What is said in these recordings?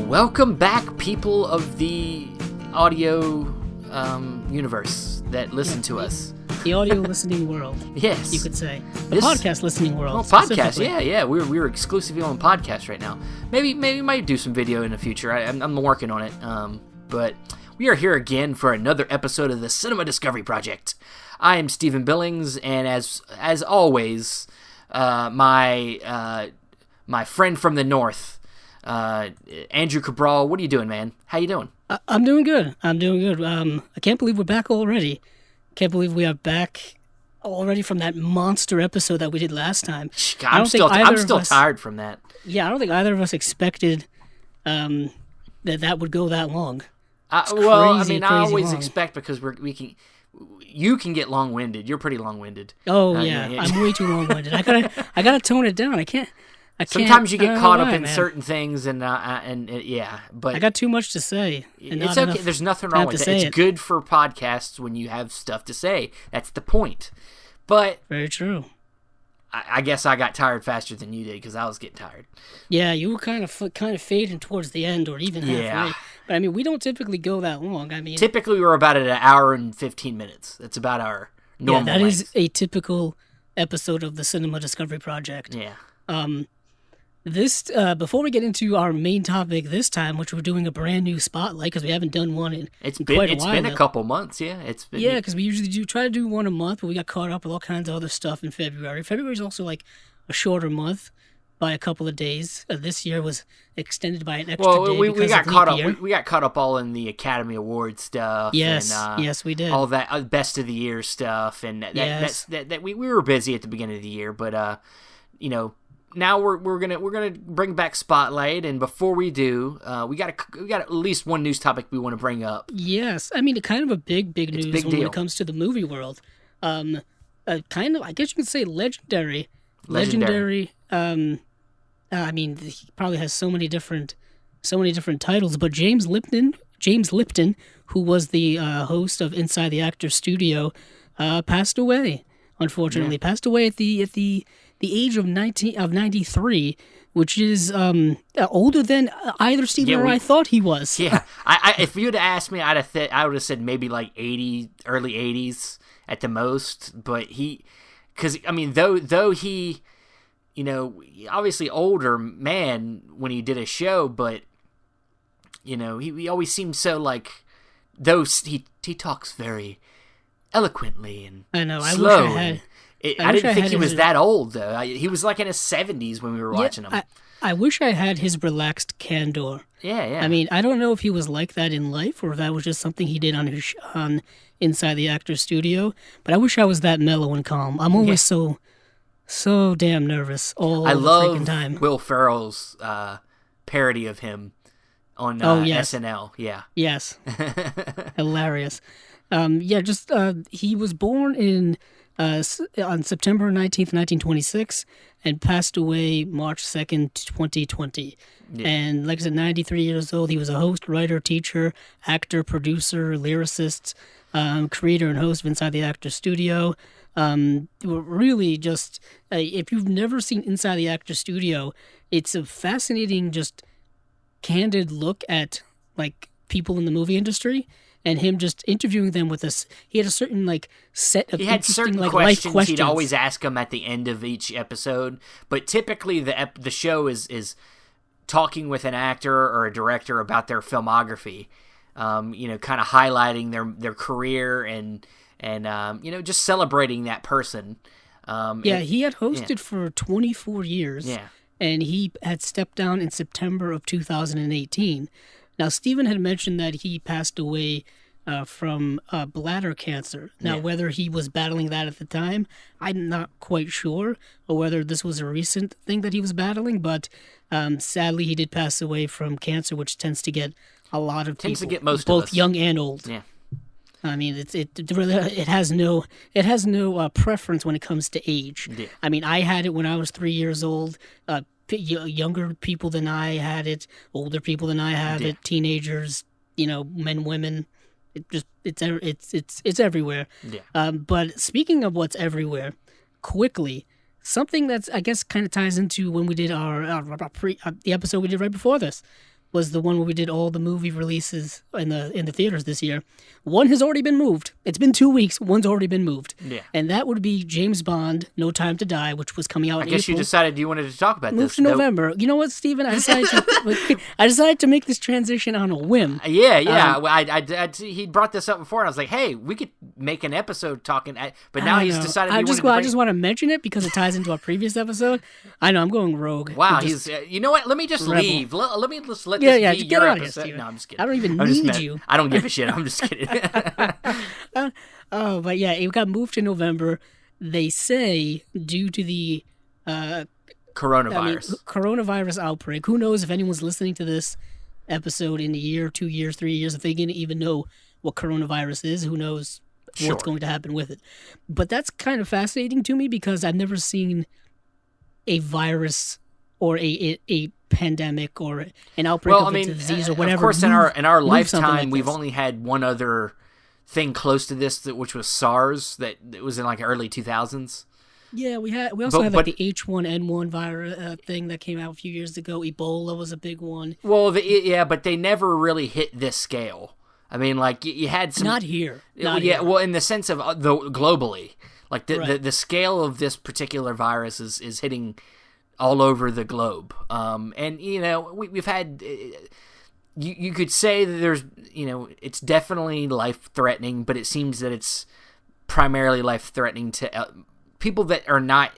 Welcome back, people of the audio universe that listen to us. The audio listening world. Yes. You could say. The podcast listening world. Oh, podcast, yeah. We're exclusively on podcast right now. Maybe might do some video in the future. I'm working on it. But we are here again for another episode of the Cinema Discovery Project. I am Stephen Billings, and as always, my friend from the north, Andrew Cabral. What are you doing, man? How you doing? I'm doing good. I can't believe we're back already. Can't believe we are back already from that monster episode that we did last time. I'm still tired from that. Yeah, I don't think either of us expected that would go that long. I always expect because you can get long-winded. You're pretty long-winded. Oh yeah, I'm way too long-winded. I gotta tone it down. I can't. Sometimes you get caught up in certain things, and but I got too much to say. It's okay. There's nothing wrong with it. It's good for podcasts when you have stuff to say. That's the point. But very true. I guess I got tired faster than you did because I was getting tired. Yeah, you were kind of fading towards the end, or even halfway. Yeah. But I mean, we don't typically go that long. I mean, typically we're about at an hour and 15 minutes. That's about our normal. Yeah, that is a typical episode of the Cinema Discovery Project. Yeah. This before we get into our main topic this time, which we're doing a brand new spotlight because we haven't done one in quite a while. It's been a couple months, yeah. Because we usually try to do one a month, but we got caught up with all kinds of other stuff in February. February is also like a shorter month by a couple of days. This year was extended by an extra day. We got caught up. We got caught up all in the Academy Award stuff. Yes, and, yes, we did. All that best of the year stuff, and we were busy at the beginning of the year, but now we're gonna bring back Spotlight, and before we do, we got at least one news topic we want to bring up. Yes, I mean kind of a big news when deal. it comes to the movie world. Kind of, I guess you could say legendary. I mean, he probably has so many different titles, but James Lipton, who was the host of Inside the Actors Studio, passed away. Unfortunately, passed away at the age of 93, which is older than either Stephen or I thought he was. Yeah, I if you'd asked me, I would have said maybe like early 80s at the most. But though he, obviously older man when he did a show, but he always seemed so like, though he talks very eloquently and I know. Slow. I wish I had. I didn't think he was that old, though. He was like in his 70s when we were watching him. I wish I had his relaxed candor. Yeah. I mean, I don't know if he was like that in life or if that was just something he did on Inside the Actors Studio, but I wish I was that mellow and calm. I'm always so damn nervous all the freaking time. I love Will Ferrell's parody of him on SNL. Yeah. Yes. Hilarious. He was born on September 19th, 1926, and passed away March 2nd, 2020. Yeah. And like I said, 93 years old. He was a host, writer, teacher, actor, producer, lyricist, creator and host of Inside the Actors Studio. Really just, if you've never seen Inside the Actors Studio, it's a fascinating, just candid look at like people in the movie industry. And him just interviewing them with us. He had a certain set of certain life questions. He'd always ask them at the end of each episode. But typically the show is talking with an actor or a director about their filmography. Kind of highlighting their career and just celebrating that person. He had hosted for 24 years. Yeah. And he had stepped down in September of 2018. Now, Stephen had mentioned that he passed away from bladder cancer. Now, whether he was battling that at the time, I'm not quite sure, or whether this was a recent thing that he was battling, but sadly, he did pass away from cancer, which tends to get a lot of people. Tends to get most both of us. Young and old. Yeah. I mean, it has no preference when it comes to age. Yeah. I mean, I had it when I was 3 years old. Younger people than I had it, older people than I have it, teenagers, men, women. It's everywhere. Yeah. But speaking of what's everywhere, quickly, something that's I guess kind of ties into when we did our the episode we did right before this. was the one where we did all the movie releases in the theaters this year. One has already been moved. It's been 2 weeks. One's already been moved. Yeah. And that would be James Bond, No Time to Die, which was coming out in I guess April. you decided you wanted to talk about Moved this. to November. You know what, Steven? I decided to make this transition on a whim. Yeah. He brought this up before, and I was like, hey, we could make an episode talking. But now he's decided I just want to mention it because it ties into our previous episode. I know, I'm going rogue. Wow, you know what? Let me just leave. Let me just let this be get your out episode. Of here, no, I'm just kidding. I don't even need you. I don't give a shit. I'm just kidding. But yeah, it got moved to November. They say due to the coronavirus outbreak. Who knows if anyone's listening to this episode in a year, 2 years, 3 years, if they didn't even know what coronavirus is. Who knows what's going to happen with it? But that's kind of fascinating to me because I've never seen a virus or a pandemic or an outbreak of a disease or whatever. Of course, in our lifetime, we've only had one other thing close to this, which was SARS. That it was in like early 2000s. Yeah, we also had the H1N1 virus thing that came out a few years ago. Ebola was a big one. Well, but they never really hit this scale. I mean, like you had some. Not here. Well, in the sense of globally, like the scale of this particular virus is hitting all over the globe. And we've had. You could say that there's, it's definitely life-threatening, but it seems that it's primarily life-threatening to people that are not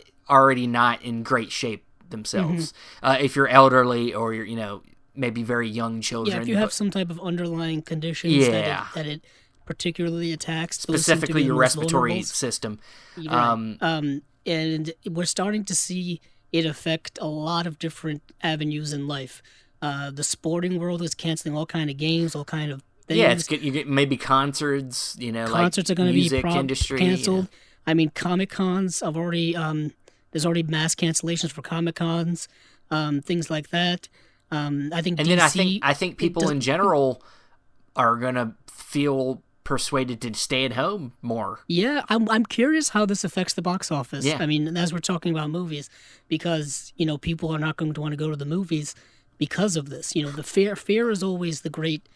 in great shape themselves. Mm-hmm. If you're elderly or you're, maybe very young children. Yeah, if you have some type of underlying conditions that it particularly attacks. Specifically your respiratory system. Right. And we're starting to see it affect a lot of different avenues in life. The sporting world is canceling all kind of games, all kind of things. Yeah, you get maybe concerts. Concerts are going to be canceled. I mean, Comic Cons. There's already mass cancellations for Comic Cons, things like that. I think. And DC, then I think people in general are going to feel persuaded to stay at home more. Yeah, I'm curious how this affects the box office. Yeah. I mean, as we're talking about movies, because people are not going to want to go to the movies because of this. The fear is always a great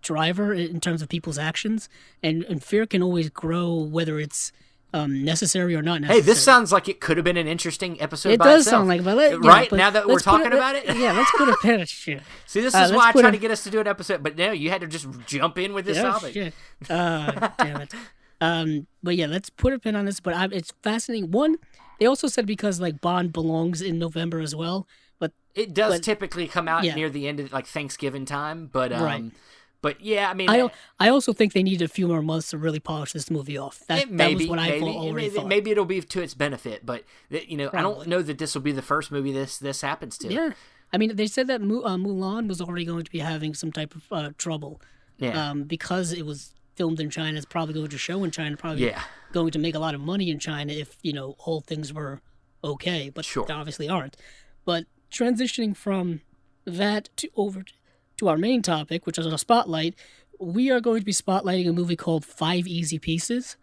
driver in terms of people's actions, and fear can always grow whether it's necessary or not necessary. Hey, this sounds like it could have been an interesting episode. It does sound like, right now that we're talking about it. Yeah, let's put a pin at shit. See, this is why I tried to get us to do an episode, but no, you had to just jump in with this topic. Shit. Damn it. But yeah, let's put a pin on this. But it's fascinating. One, they also said because Bond belongs in November as well. But it does typically come out near the end of Thanksgiving time. But right. But yeah, I mean, I also think they need a few more months to really polish this movie off. That was what I already thought. Maybe it'll be to its benefit, but I don't know that this will be the first movie this happens to. Yeah, I mean, they said that Mulan was already going to be having some type of trouble. Yeah. Because it was filmed in China, it's probably going to show in China. Probably going to make a lot of money in China if all things were okay, but they obviously aren't. But transitioning from that over to our main topic, which is our spotlight, we are going to be spotlighting a movie called 5 Easy Pieces,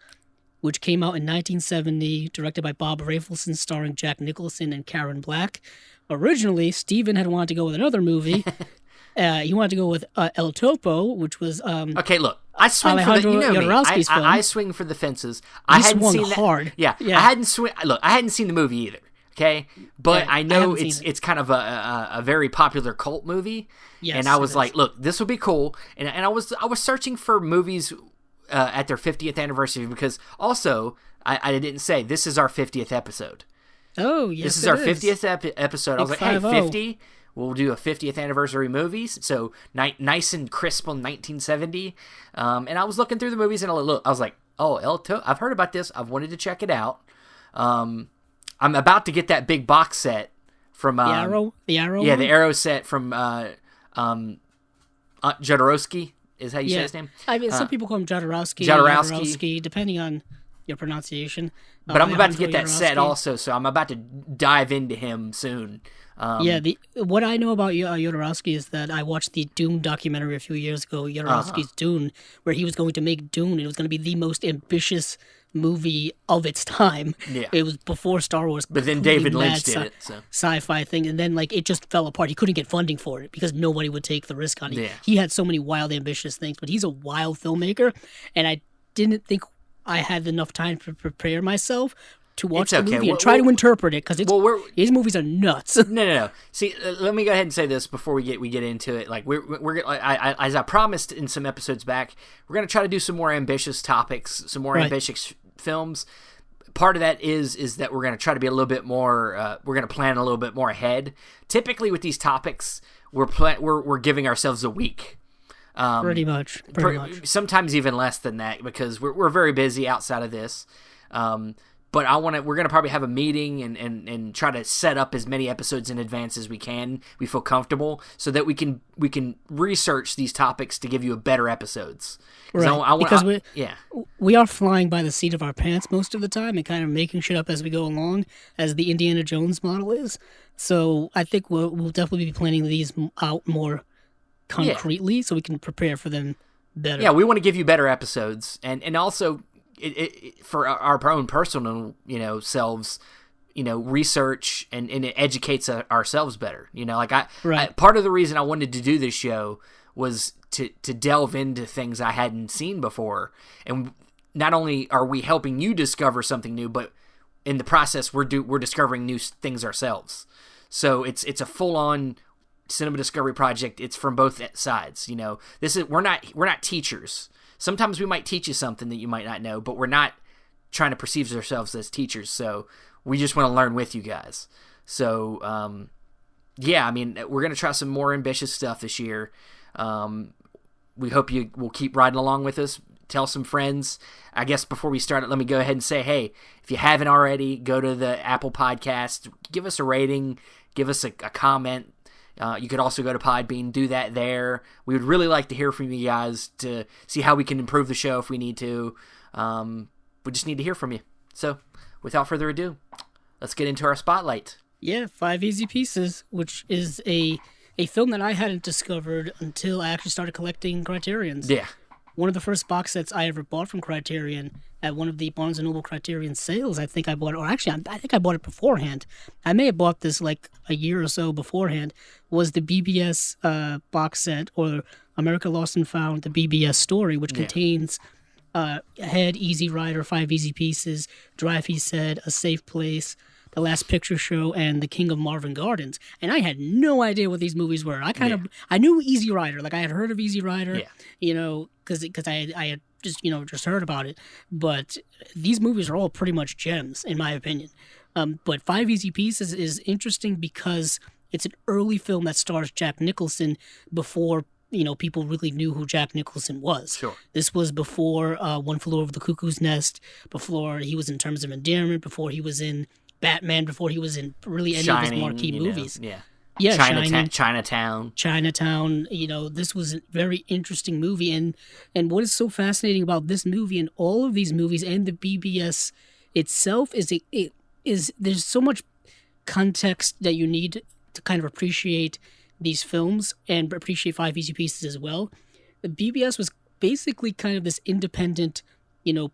which came out in 1970, directed by Bob Rafelson, starring Jack Nicholson and Karen Black. Originally, Steven had wanted to go with another movie. He wanted to go with El Topo, which was okay. Look, I swing Alejandro for Jodorowsky's film. I swing for the fences. I hadn't seen hard. Yeah, I hadn't Look, I hadn't seen the movie either. Okay, but I know it's kind of a very popular cult movie. Yes, and I was like, look, this would be cool. And I was searching for movies at their 50th anniversary because also I didn't say this is our 50th episode. Oh yes, this is our 50th episode. I was like, hey, 50. We'll do a 50th anniversary movies, so nice and crisp on 1970. And I was looking through the movies, and I was like, oh, I've heard about this. I've wanted to check it out. I'm about to get that big box set from the Arrow. Yeah, the Arrow set from Jodorowsky is how you say his name. I mean, some people call him Jodorowsky, depending on your pronunciation. But I'm about to Alejandro get that set Jodorowsky. also, so I'm about to dive into him soon. What I know about Jodorowsky is that I watched the Dune documentary a few years ago, Jodorowsky's Dune, where he was going to make Dune, and it was going to be the most ambitious movie of its time. Yeah. It was before Star Wars. But then David Lynch did it, so. Sci-fi thing, and then like it just fell apart. He couldn't get funding for it because nobody would take the risk on it. Yeah. He had so many wild, ambitious things, but he's a wild filmmaker, and I didn't think I had enough time to prepare myself to watch the movie and try to interpret it, because his movies are nuts. No. See, let me go ahead and say this before we get into it. Like as I promised in some episodes back, we're gonna try to do some more ambitious topics, some more ambitious films. Part of that is that we're gonna try to be a little bit more. We're gonna plan a little bit more ahead. Typically with these topics, we're giving ourselves a week. Pretty much. Sometimes even less than that, because we're very busy outside of this. But we're gonna probably have a meeting and try to set up as many episodes in advance as we can. We feel comfortable so that we can research these topics to give you a better episodes. Because we are flying by the seat of our pants most of the time and kind of making shit up as we go along, as the Indiana Jones model is. So I think we'll definitely be planning these out more concretely so we can prepare for them better. Yeah, we want to give you better episodes, and also for our own personal selves, research and it educates ourselves better. Part of the reason I wanted to do this show was to delve into things I hadn't seen before, and not only are we helping you discover something new, but in the process we're discovering new things ourselves. So it's a full on cinema discovery project. It's from both sides. We're not teachers. Sometimes we might teach you something that you might not know, but we're not trying to perceive ourselves as teachers. So we just want to learn with you guys. So we're gonna try some more ambitious stuff this year. We hope you will keep riding along with us. Tell some friends. I guess before we start it, let me go ahead and say, hey, if you haven't already, go to the Apple Podcast, give us a rating, give us a comment. You could also go to Podbean, do that there. We would really like to hear from you guys to see how we can improve the show if we need to. We just need to hear from you. So, without further ado, let's get into our spotlight. Yeah, 5 Easy Pieces, which is a film that I hadn't discovered until I actually started collecting Criterions. Yeah. One of the first box sets I ever bought from Criterion at one of the Barnes & Noble Criterion sales, I think I bought it, or actually, I think I bought it beforehand. I may have bought this like a year or so beforehand, was the BBS box set, or America Lost and Found, the BBS story, which contains Head, Easy Rider, 5 Easy Pieces, Drive, He Said, A Safe Place, The Last Picture Show, and The King of Marvin Gardens. And I had no idea what these movies were. I knew Easy Rider, like I had heard of Easy Rider, because I had just heard about it. But these movies are all pretty much gems, in my opinion. But 5 Easy Pieces is interesting because it's an early film that stars Jack Nicholson before people really knew who Jack Nicholson was. Sure. This was before One Flew Over the Cuckoo's Nest, before he was in Terms of Endearment, before he was in Batman, before he was in really any of his marquee movies. Yeah, Chinatown. This was a very interesting movie, and what is so fascinating about this movie and all of these movies and the BBS itself is there's so much context that you need to kind of appreciate these films and appreciate 5 Easy Pieces as well. The BBS was basically kind of this independent,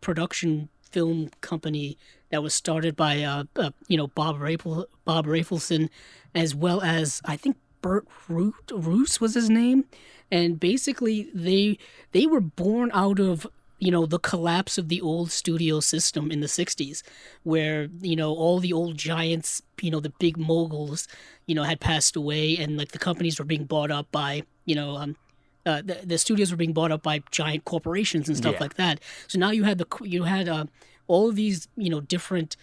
production film company that was started by Bob Rafelson, as well as I think Burt Roos was his name, and basically they were born out of the collapse of the old studio system in the 60s, where all the old giants, the big moguls, had passed away, and like the companies were being bought up by the studios were being bought up by giant corporations and stuff like that. So now you had all of these different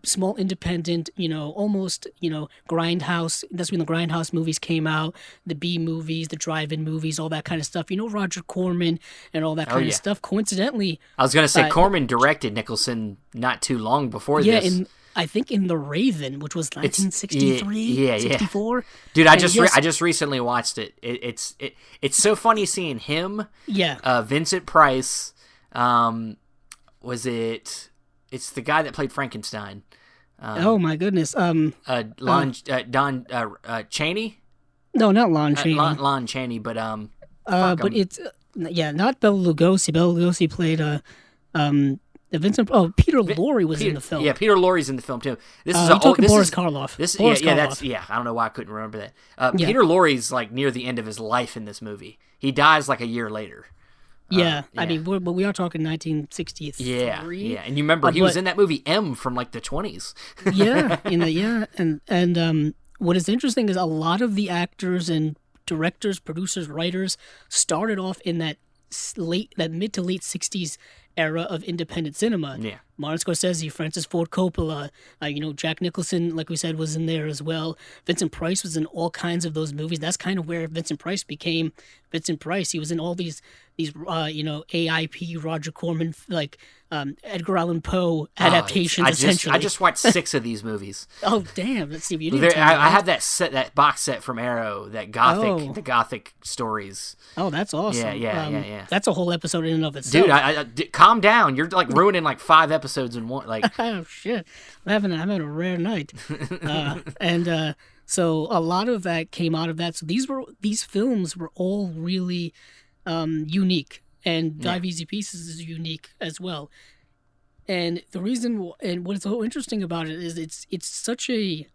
small independent almost grindhouse. That's when the grindhouse movies came out, the B movies, the drive-in movies, all that kind of stuff. Roger Corman and all that kind of stuff. Coincidentally, I was gonna say Corman directed Nicholson not too long before this. I think in The Raven, which was 1963, 64. Dude, I just recently watched it. It's so funny seeing him. Yeah. Vincent Price. Was it? It's the guy that played Frankenstein. Oh my goodness. Don Chaney. No, not Lon Chaney. Lon Chaney, but but it's not Bela Lugosi. Bela Lugosi played Vincent. Oh, Peter Lorre was in the film. Yeah, Peter Lorre's in the film too. This is Boris Karloff. Karloff. I don't know why I couldn't remember that. Peter Lorre's like near the end of his life in this movie. He dies like a year later. I mean, but we are talking 1963. Yeah, and you remember he was in that movie M from like the 20s. and what is interesting is a lot of the actors and directors, producers, writers started off in that mid to late 60s era of independent cinema. Yeah. Martin Scorsese, Francis Ford Coppola, Jack Nicholson, like we said, was in there as well. Vincent Price was in all kinds of those movies. That's kind of where Vincent Price became Vincent Price. He was in all these AIP, Roger Corman, Edgar Allan Poe adaptations. Essentially, I just watched 6 of these movies. Oh damn! Let's see if you didn't. I have that box set from Arrow, the Gothic stories. Oh, that's awesome. Yeah. That's a whole episode in and of itself. Dude, calm down. You're like ruining like 5 episodes in one. Like, oh shit, I'm having a rare night. So a lot of that came out of that. So these films were all really unique, and Dive Easy Pieces is unique as well. And the reason, and what's so interesting about it is it's such a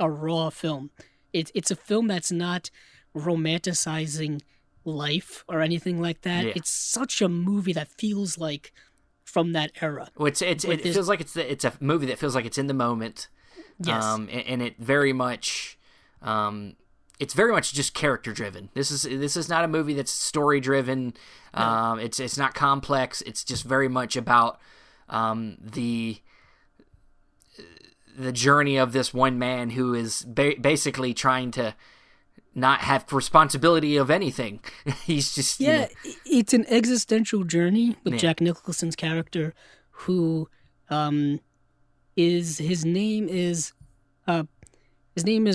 raw film. It's a film that's not romanticizing life or anything like that. It's such a movie that feels like from that era. Well, it feels like it's a movie that feels like it's in the moment. Yes. And it very much, it's very much just character driven. This is not a movie that's story driven. No. It's not complex. It's just very much about the journey of this one man who is basically trying to not have responsibility of anything. He's just it's an existential journey with Jack Nicholson's character, who his name is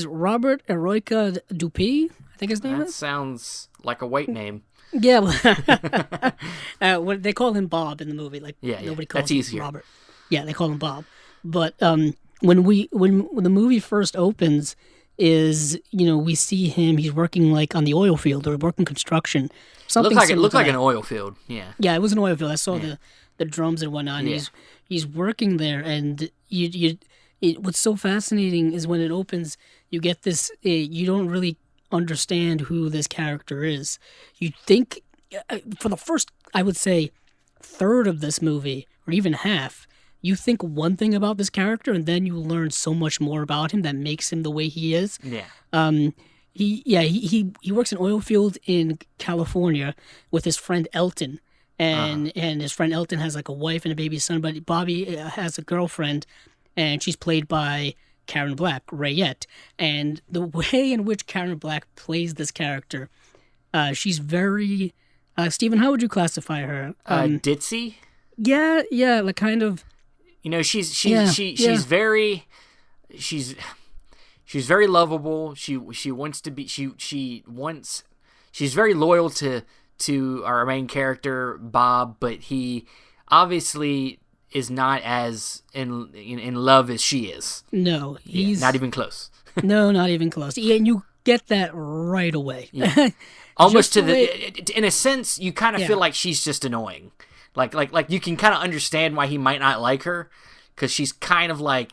Robert Eroica Dupuy, I think his name is. That sounds like a white name. Yeah, they call him Bob in the movie. Nobody calls him Robert. Yeah, they call him Bob. But when the movie first opens, we see him. He's working like on the oil field or working construction. Something it looked like an oil field. Yeah. Yeah, it was an oil field. I saw the drums and whatnot. And he's working there, and what's so fascinating is when it opens, you get this. You don't really understand who this character is. You think for the first, I would say, third of this movie, or even half, you think one thing about this character, and then you learn so much more about him that makes him the way he is. Yeah. He works in oil field in California with his friend Elton, and his friend Elton has like a wife and a baby son, but Bobby has a girlfriend, and she's played by Karen Black, Rayette. And the way in which Karen Black plays this character, she's very Stephen, how would you classify her? Ditzy? Yeah, like kind of. She's very lovable. She wants to be she's very loyal to our main character Bob, but he obviously is not as in love as she is. No, he's not even close. No, not even close. Yeah, and you get that right away. Yeah. Almost in a sense, you kind of feel like she's just annoying. Like you can kind of understand why he might not like her, because she's kind of like,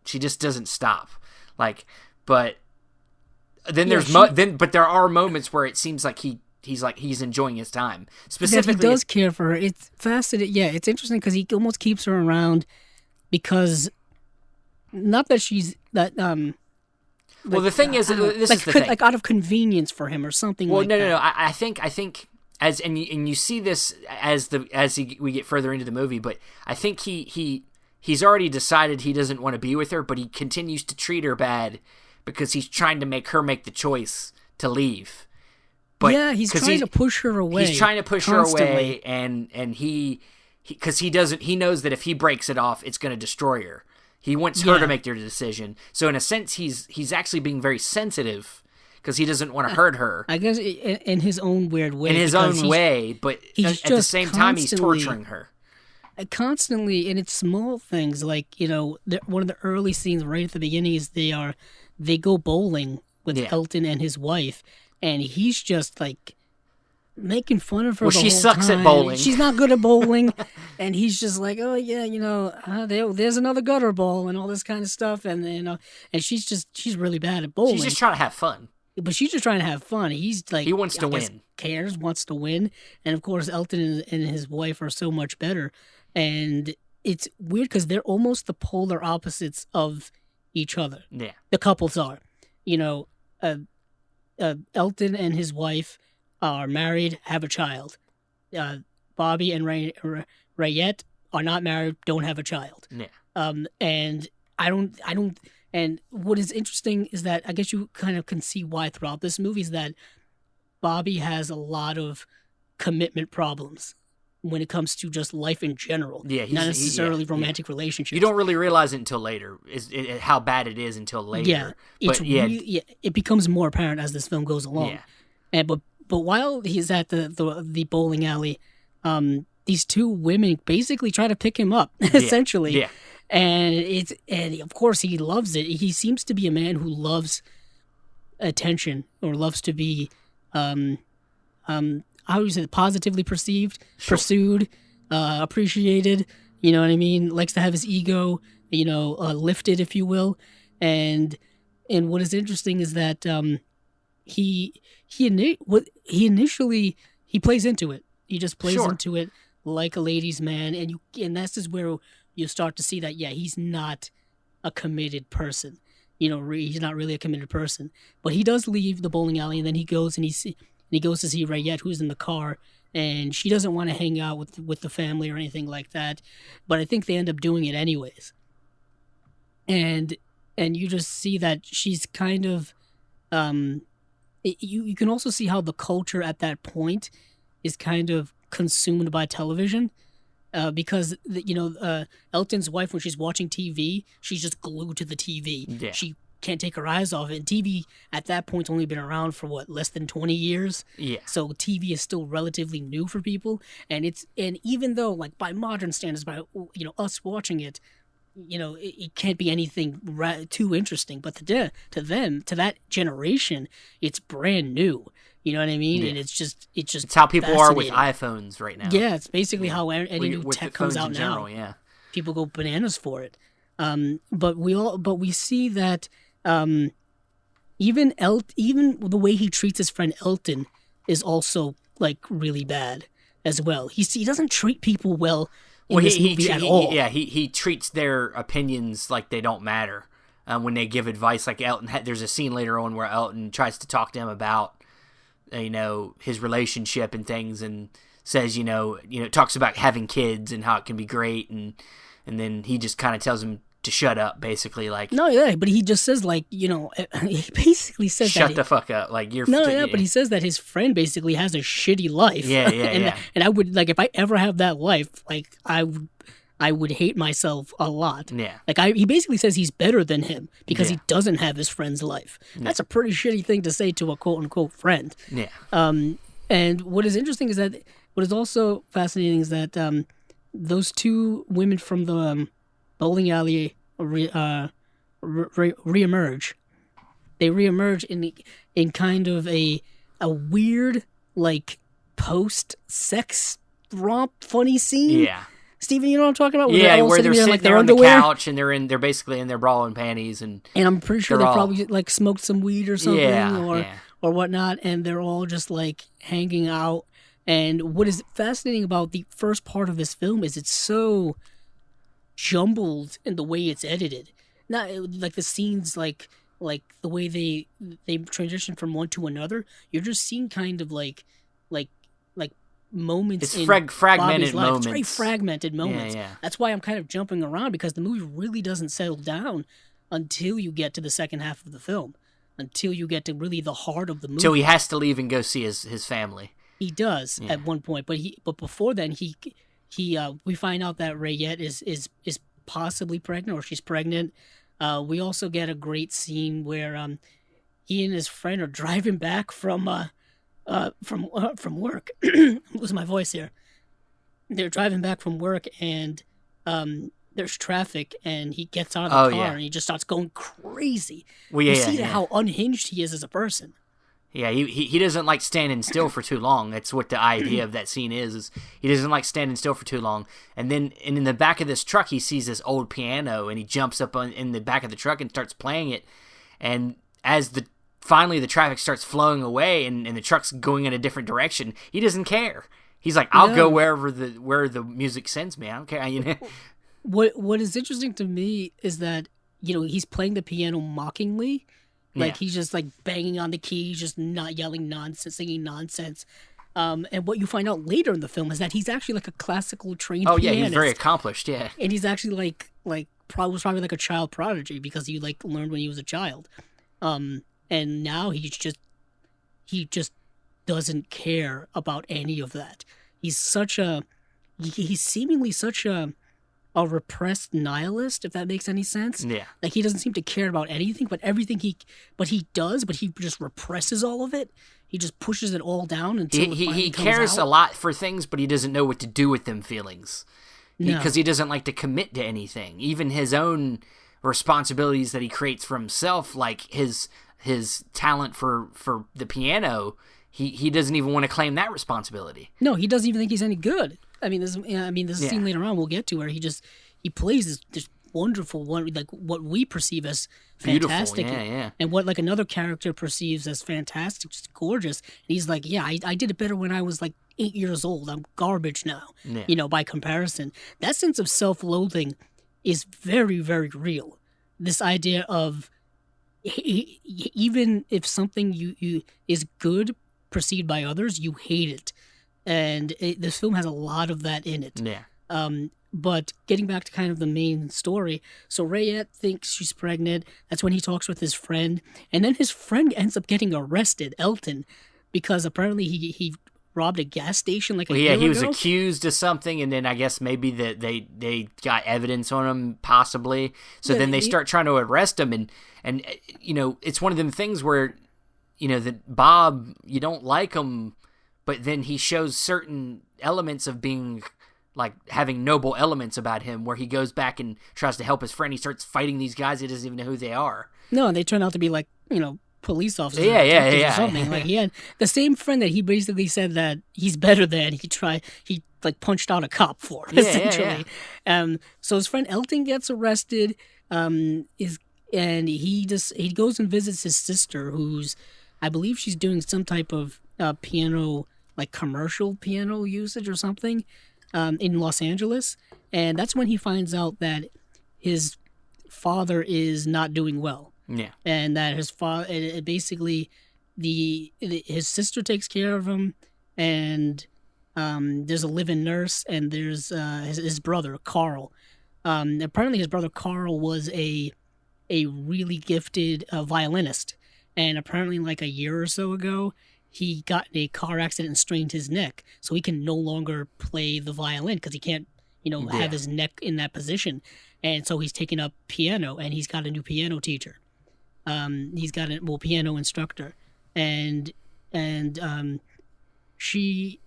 she just doesn't stop. But then but there are moments where it seems like he's enjoying his time. Specifically, he does care for her. It's fascinating. Yeah, it's interesting because he almost keeps her around because, not that she's that. Well, the thing is, this is the thing. Like out of convenience for him or something. Well, like no. that. I think as you see this we get further into the movie, but I think he's already decided he doesn't want to be with her, but he continues to treat her bad because he's trying to make her make the choice to leave. But he's trying to push her away. He's trying to push constantly. her away, and he knows that if he breaks it off, it's going to destroy her. He wants her to make their decision. So in a sense, he's actually being very sensitive because he doesn't want to hurt her. I guess in his own weird way. In his own way, but at the same time, he's torturing her. constantly, and it's small things like, one of the early scenes right at the beginning is they go bowling with Elton and his wife, and he's just like making fun of her. Well, she sucks at bowling. She's not good at bowling, and he's just like, oh yeah, there's another gutter ball and all this kind of stuff, and and she's really bad at bowling. She's just trying to have fun. But she's just trying to have fun. He's like, he wants to win. Wants to win, and of course Elton and his wife are so much better, and it's weird because they're almost the polar opposites of each other. Yeah, the couples are, Elton and his wife are married, have a child. Bobby and Rayette are not married, don't have a child. Yeah. And I don't. And what is interesting is that I guess you kind of can see why throughout this movie is that Bobby has a lot of commitment problems when it comes to just life in general. Yeah, not necessarily romantic relationships. You don't really realize it until later, how bad it is until later. Yeah, it becomes more apparent as this film goes along. Yeah. And but while he's at the bowling alley, these two women basically try to pick him up, essentially. Yeah. And of course he loves it. He seems to be a man who loves attention or loves to be how do you say it? Positively perceived, pursued, appreciated. You know what I mean? Likes to have his ego, lifted, if you will. And what is interesting is that he initially plays into it. He just plays into it like a ladies' man, and that's just where you start to see that he's not a committed person. He's not really a committed person. But he does leave the bowling alley, and then he goes he goes to see Rayette, who's in the car, and she doesn't want to hang out with the family or anything like that. But I think they end up doing it anyways. And you just see that she's kind of you can also see how the culture at that point is kind of consumed by television. Because Elton's wife, when she's watching TV, she's just glued to the TV. Yeah. She can't take her eyes off it. And TV at that point's only been around for less than 20 years. Yeah. So TV is still relatively new for people, and even though like by modern standards, by us watching it, it can't be anything too interesting. But to that generation, it's brand new. You know what I mean? Yeah. And it's how people are with iPhones right now. Yeah, it's basically how any new tech comes out now. Yeah, people go bananas for it. But we see that even the way he treats his friend Elton is also like really bad as well. He doesn't treat people well in this movie at all. He treats their opinions like they don't matter. When they give advice, like Elton, there's a scene later on where Elton tries to talk to him about his relationship and things, and says talks about having kids and how it can be great, and then he just kind of tells him to shut up, basically. Like, no, yeah, but he just says he basically says shut the fuck up, like you're but he says that his friend basically has a shitty life. And I would, like, if I ever have that life, like I would hate myself a lot. Yeah. Like, he basically says he's better than him because he doesn't have his friend's life. Yeah. That's a pretty shitty thing to say to a quote-unquote friend. Yeah. And what is interesting is that, what is also fascinating is that those two women from the bowling alley reemerge. They reemerge in kind of a weird, like, post-sex romp funny scene. Yeah. Steven, you know what I'm talking about? Where they're sitting there on the couch and they're basically in their bra and panties, and I'm pretty sure they probably like smoked some weed or something or whatnot, and they're all just like hanging out. And what is fascinating about the first part of this film is it's so jumbled in the way it's edited. Not like the scenes, like the way they transition from one to another. You're just seeing kind of like moments. It's fragmented moments. It's very fragmented moments. Yeah. That's why I'm kind of jumping around, because the movie really doesn't settle down until you get to the second half of the film, until you get to really the heart of the movie. So he has to leave and go see his family. He does at one point, but before then we find out that Rayette is possibly pregnant, or she's pregnant. We also get a great scene where he and his friend are driving back from work. Losing my voice here. they're driving back from work, and there's traffic, and he gets out of the car, and he just starts going crazy. Well, you see how unhinged he is as a person. Yeah, he doesn't like standing still for too long. That's what the idea of that scene is he doesn't like standing still for too long. And then in the back of this truck, he sees this old piano, and he jumps up in the back of the truck and starts playing it. And as finally the traffic starts flowing away and the truck's going in a different direction, he doesn't care. He's like, I'll go where the music sends me. I don't care. You know? What is interesting to me is that, he's playing the piano mockingly. Like, he's just, like, banging on the keys, just not yelling nonsense, singing nonsense. And what you find out later in the film is that he's actually, like, a classical trained pianist. Oh, yeah, he's very accomplished, yeah. And he's actually, was probably, like, a child prodigy because he, like, learned when he was a child. And now he just doesn't care about any of that. He's seemingly such a repressed nihilist, if that makes any sense. Yeah. Like, he doesn't seem to care about anything, but he just represses all of it. He just pushes it all down until he cares a lot for things, but he doesn't know what to do with them feelings. Because he doesn't like to commit to anything. Even his own responsibilities that he creates for himself, like his talent for the piano, he doesn't even want to claim that responsibility. No, he doesn't even think he's any good. I mean, this is scene later on we'll get to where he plays this wonderful one, like what we perceive as fantastic, and what like another character perceives as fantastic, just gorgeous. And he's like, I did it better when I was like 8 years old. I'm garbage now, by comparison. That sense of self-loathing is very, very real. This idea of even if something you is good perceived by others, you hate it. And this film has a lot of that in it. Yeah. But getting back to kind of the main story, so Rayette thinks she's pregnant. That's when he talks with his friend. And then his friend ends up getting arrested, Elton, because apparently he robbed a gas station like a year ago. He was accused of something, and then I guess maybe they got evidence on him, possibly. So then they start trying to arrest him. And it's one of them things where, that Bob, you don't like him, but then he shows certain elements of being, like, having noble elements about him, where he goes back and tries to help his friend. He starts fighting these guys. He doesn't even know who they are. No, they turn out to be, like, police officers. Yeah. Or something. Like, he had the same friend that he basically said that he's better than. He punched out a cop for, essentially. So his friend Elton gets arrested, and he goes and visits his sister, who's, I believe she's doing some type of piano, like commercial piano usage or something, in Los Angeles. And that's when he finds out that his father is not doing well. Yeah. And that his father, basically, his sister takes care of him, and there's a live-in nurse, and there's his brother, Carl. Apparently his brother Carl was a really gifted violinist. And apparently, like a year or so ago, he got in a car accident and strained his neck. So he can no longer play the violin because he can't, have his neck in that position. And so he's taking up piano, and he's got a new piano teacher. He's got a piano instructor. And she,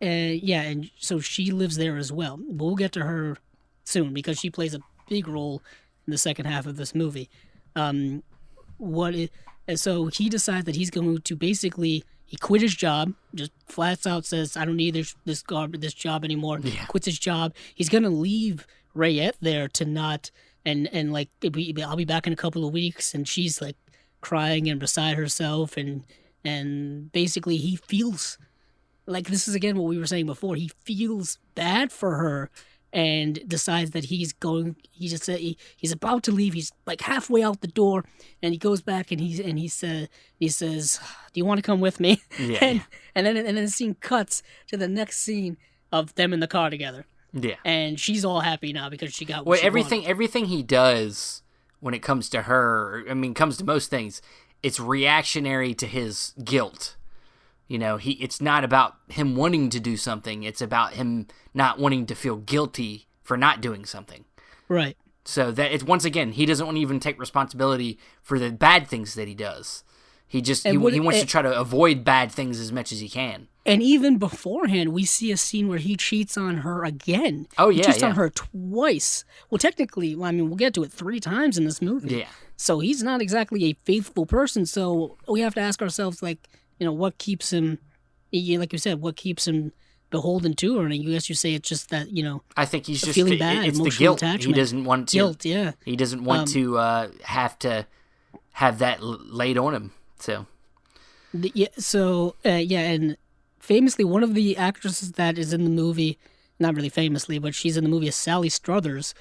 and so she lives there as well. But we'll get to her soon because she plays a big role in the second half of this movie. So he decides that he's going to basically, he quit his job, just flats out says, I don't need this job anymore. Yeah. Quits his job. He's going to leave Rayette there to not, and like, I'll be back in a couple of weeks. And she's like crying and beside herself. And basically he feels like, this is again what we were saying before, he feels bad for her. And decides that he's about to leave. He's like halfway out the door, and he goes back and he says, "Do you want to come with me?" Yeah. and then the scene cuts to the next scene of them in the car together. Yeah. And she's all happy now because she got what well, she everything he does when it comes to her, comes to most things, it's reactionary to his guilt. It's not about him wanting to do something. It's about him not wanting to feel guilty for not doing something. Right. So that it's, once again, he doesn't want to even take responsibility for the bad things that he does. he wants to try to avoid bad things as much as he can. And even beforehand, we see a scene where he cheats on her again. Oh, he yeah, cheats yeah. on her twice. Well, technically, I mean, we'll get to it 3 times in this movie. Yeah. So he's not exactly a faithful person. So we have to ask ourselves, like, what keeps him, like you said, what keeps him beholden to her? And I guess you say it's just that, I think he's just feeling bad, it's the emotional guilt. attachment. He doesn't want to. Guilt, yeah. He doesn't want to have to have that laid on him. So. And famously, one of the actresses that is in the movie, not really famously, but she's in the movie, is Sally Struthers,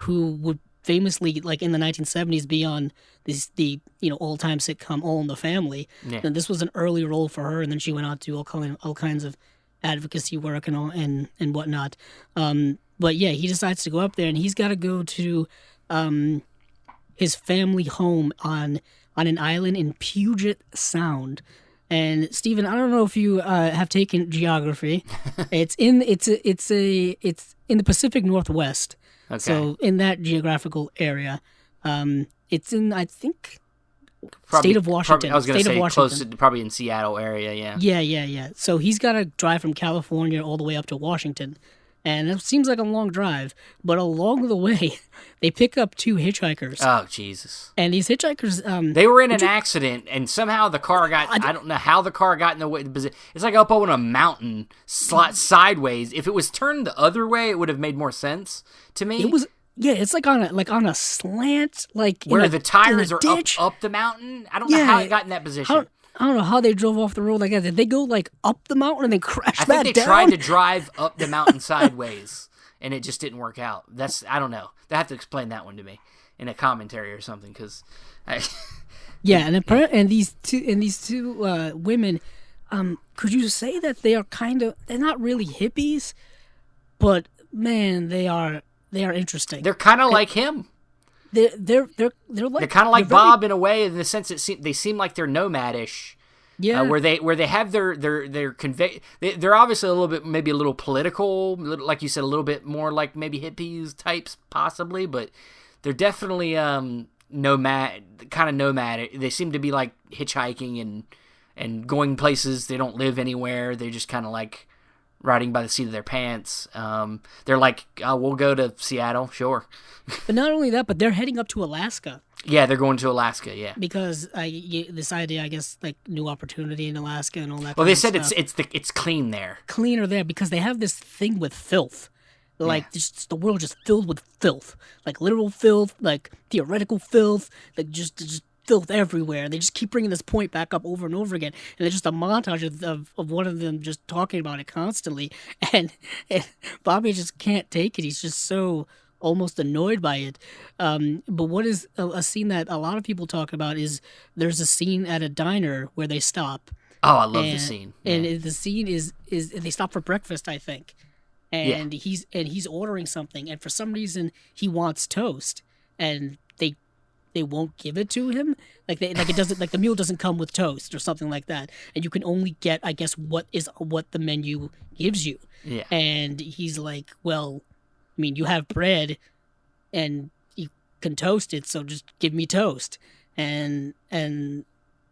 who would famously, like in the 1970s, be on the all-time sitcom All in the Family. Yeah. And this was an early role for her, and then she went on to do all kinds of advocacy work and whatnot. But yeah, he decides to go up there, and he's got to go to his family home on an island in Puget Sound. And Stephen, I don't know if you have taken geography. It's in the Pacific Northwest. Okay. So in that geographical area, it's in, I think, Probably, state of Washington. I was going to say Washington. close to, probably in Seattle area, yeah. Yeah. So he's got to drive from California all the way up to Washington. And it seems like a long drive, but along the way, they pick up 2 hitchhikers. Oh, Jesus. And these hitchhikers... they were in an accident, and somehow the car got... I don't know how the car got in the way. It's like up on a mountain, sideways. If it was turned the other way, it would have made more sense to me. It was... Yeah, it's like on a slant, like where the tires are ditch. up the mountain. I don't know how it got in that position. I don't know how they drove off the road like that. Did they go like up the mountain and then crash back down? I think they tried to drive up the mountain sideways, and it just didn't work out. I don't know. They have to explain that one to me in a commentary or something, because. Yeah, and these two women, could you say that they are they're not really hippies, but man, they are interesting. They're kind of like him. They're kind of like Bob in a way, in the sense that they seem like they're nomadish. Yeah, where they have their they're obviously a little bit, maybe a little political, like you said, a little bit more like maybe hippies types possibly, but they're definitely nomadic. They seem to be like hitchhiking and going places. They don't live anywhere. They're just kind of like riding by the seat of their pants. They're like, we'll go to Seattle, sure. But not only that, but they're heading up to Alaska. Yeah, they're going to Alaska, yeah. Because this idea, I guess, like new opportunity in Alaska and all that. Well, they said it's clean there. Cleaner there because they have this thing with filth. Like, the world just filled with filth. Like, literal filth, like, theoretical filth, like, just filth everywhere. They just keep bringing this point back up over and over again. And there's just a montage of one of them just talking about it constantly. And Bobby just can't take it. He's just so almost annoyed by it. But what is a scene that a lot of people talk about is there's a scene at a diner where they stop. Oh, I love the scene. Yeah. And the scene is they stop for breakfast, I think. And he's ordering something, and for some reason he wants toast, and they won't give it to him. Like it doesn't, like the meal doesn't come with toast or something like that, and you can only get, I guess, what the menu gives you. Yeah. And he's like, well, I mean, you have bread, and you can toast it, so just give me toast. And then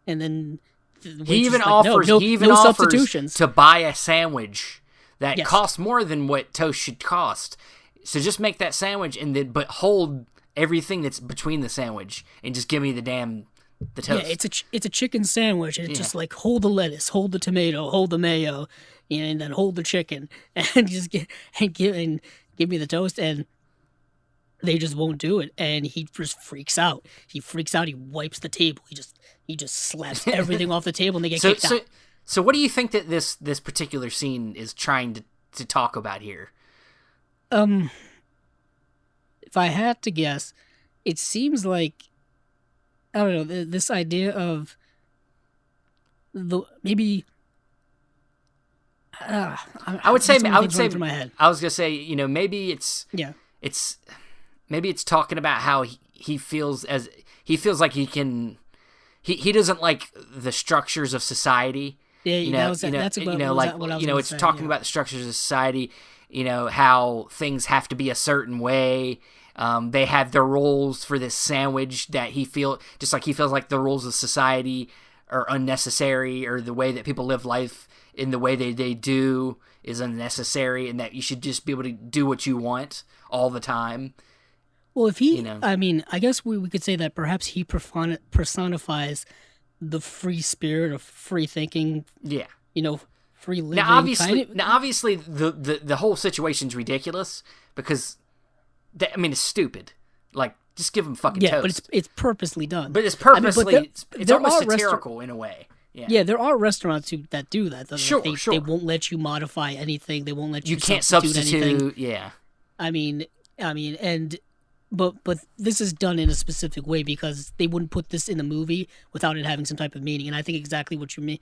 he even like, offers no substitutions to buy a sandwich that Yes. costs more than what toast should cost. So just make that sandwich but hold everything that's between the sandwich and just give me the toast. Yeah, it's a chicken sandwich, and it's just like, hold the lettuce, hold the tomato, hold the mayo, and then hold the chicken, and just give me the toast, and they just won't do it, and he just freaks out. He wipes the table. He just slaps everything off the table, and they get kicked out. So what do you think that this particular scene is trying to talk about here? If I had to guess, it seems like, I don't know, this idea of maybe. I would say through my head. I was gonna say, maybe it's talking about how he feels like he doesn't like the structures of society. Yeah, that's what I was it's saying, talking about the structures of society. How things have to be a certain way. They have their rules for this sandwich that he feels like the rules of society are unnecessary, or the way that people live life in the way they do is unnecessary, and that you should just be able to do what you want all the time. Well, if he, I mean, I guess we could say that perhaps he personifies the free spirit of free thinking. Yeah. Free living. Now, obviously, the whole situation's ridiculous because, it's stupid. Like, just give him fucking toast. Yeah, but it's purposely done. But it's purposely, it's almost satirical in a way. Yeah, there are restaurants that do that. Sure. They won't let you modify anything. They won't let you. You can't substitute anything. Yeah. But this is done in a specific way because they wouldn't put this in a movie without it having some type of meaning. And I think exactly what you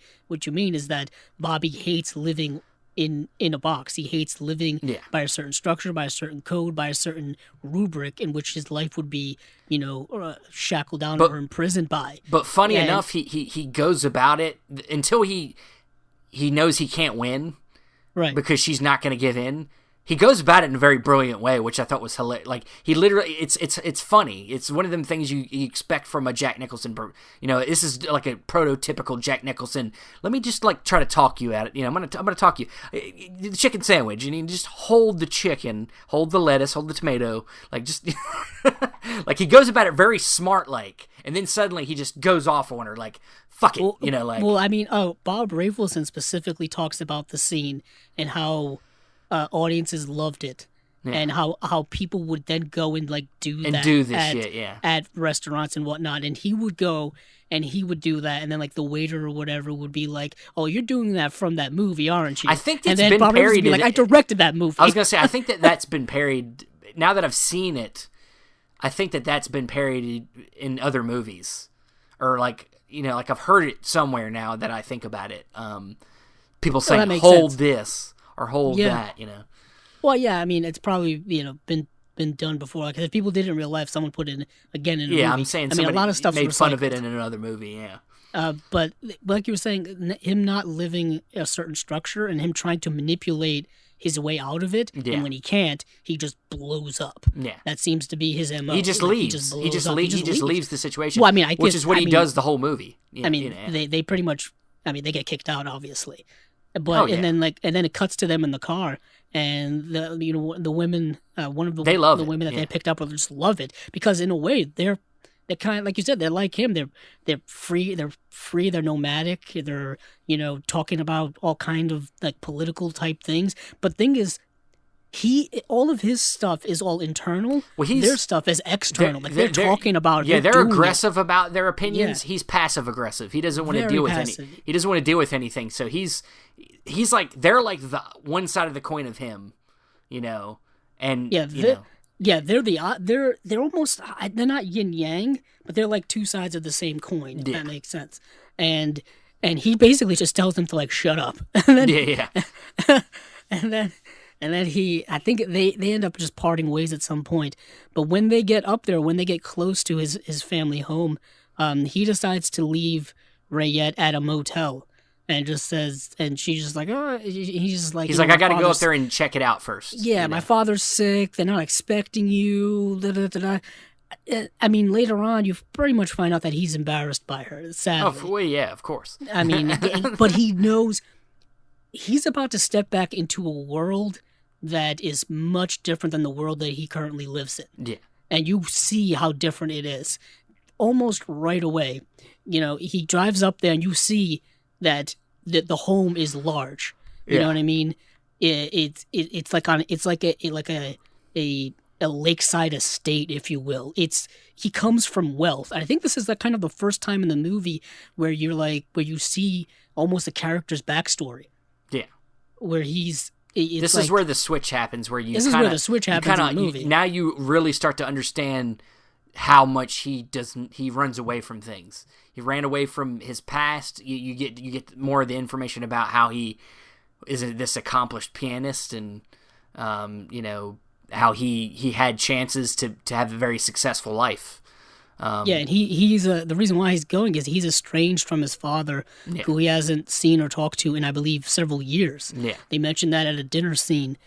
mean is that Bobby hates living in a box. He hates living by a certain structure, by a certain code, by a certain rubric in which his life would be, shackled down or imprisoned by. But funny enough, he goes about it until he knows he can't win, right? Because she's not going to give in. He goes about it in a very brilliant way, which I thought was hilarious. Like, he literally, it's funny. It's one of them things you expect from a Jack Nicholson. This is like a prototypical Jack Nicholson. Let me just try to talk you at it. I'm gonna talk you. The chicken sandwich, and you just hold the chicken, hold the lettuce, hold the tomato. Like, just like, he goes about it very smart, and then suddenly he just goes off on her, like, fuck it, Bob Rafelson specifically talks about the scene and how audiences loved it, and how people would then go and do this shit at restaurants and whatnot, and he would go and he would do that, and then the waiter or whatever would be like, "Oh, you're doing that from that movie, aren't you?" I think that's and then been Bob parodied. Would be I directed that movie. I was gonna say, I think that's been parodied. Now that I've seen it, I think that's been parodied in other movies, or I've heard it somewhere now that I think about it. People saying, "Hold this" or "Hold that," Well, yeah, it's probably been done before. Like, if people did it in real life, someone put it again in a movie. Yeah, I'm saying a lot of stuff made fun of it in another movie. Yeah. But like you were saying, him not living a certain structure and him trying to manipulate his way out of it, and when he can't, he just blows up. Yeah, that seems to be his MO. He just leaves. He just leaves the situation. Well, which is what he does the whole movie. They pretty much. They get kicked out, obviously. But and then it cuts to them in the car, and the women, one of the women that they picked up just love it, because in a way they're kind of like you said, they're like him. They're free. They're nomadic. They're talking about all kind of political type things. But thing is, all of his stuff is all internal. Well, their stuff is external. They're talking about. Yeah, they're aggressive about their opinions. Yeah. He's passive aggressive. He doesn't want to deal with He doesn't want to deal with anything. So he's they're like the one side of the coin of him, and they're almost, they're not yin yang, but they're like two sides of the same coin. If that makes sense. And he basically just tells them to shut up. And then, and then I think they end up just parting ways at some point. But when they get up there, when they get close to his family home, he decides to leave Rayette at a motel. And just says, and she's just like, oh, he's just like, I got to go up there and check it out first. Yeah, my father's sick. They're not expecting you. Later on, you pretty much find out that he's embarrassed by her. Sadly. Oh, well, yeah, of course. But he knows he's about to step back into a world that is much different than the world that he currently lives in. Yeah. And you see how different it is almost right away. He drives up there and you see that the home is large. You know what I mean? It's like a lakeside estate, if you will. He comes from wealth. I think this is kind of the first time in the movie where you see almost a character's backstory. Yeah. Where this is where the switch happens. Where you this is where the switch happens in the movie. Now you really start to understand how much he runs away from things. He ran away from his past. You get more of the information about how he is this accomplished pianist, and how he had chances to have a very successful life. And he's the reason why he's going is he's estranged from his father, who he hasn't seen or talked to in, I believe, several years. Yeah. They mentioned that at a dinner scene.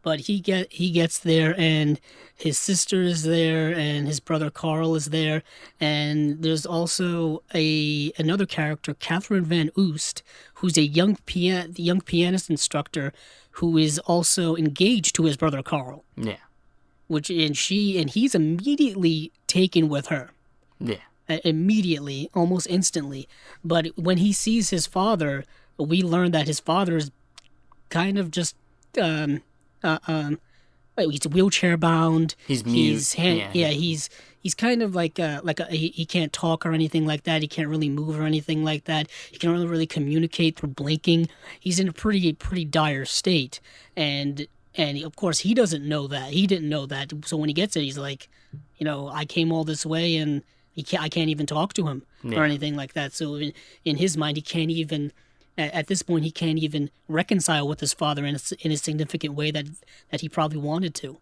but he gets there, and his sister is there, and his brother Carl is there, and there's also another character, Catherine Van Oost, who's a young pianist instructor who is also engaged to his brother Carl. Yeah. He's immediately taken with her. Yeah. Immediately, almost instantly. But when he sees his father, we learn that his father is kind of just he's wheelchair bound. He's mute. He's kind of he can't talk or anything like that. He can't really move or anything like that. He can only really communicate through blinking. He's in a pretty dire state, and of course he doesn't know that. He didn't know that. So when he gets it, he's like, I came all this way and I can't even talk to him or anything like that. So in his mind, he can't even. At this point, he can't even reconcile with his father in a significant way that he probably wanted to.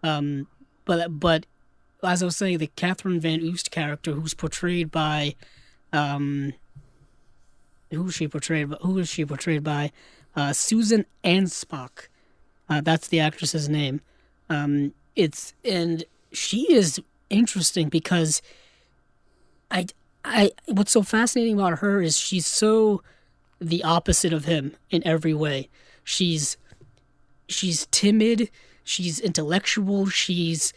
But as I was saying, the Catherine Van Oost character, who's portrayed by, who is she portrayed by? Susan Anspach. That's the actress's name. And she is interesting because what's so fascinating about her is she's so the opposite of him in every way. She's timid, she's intellectual, he's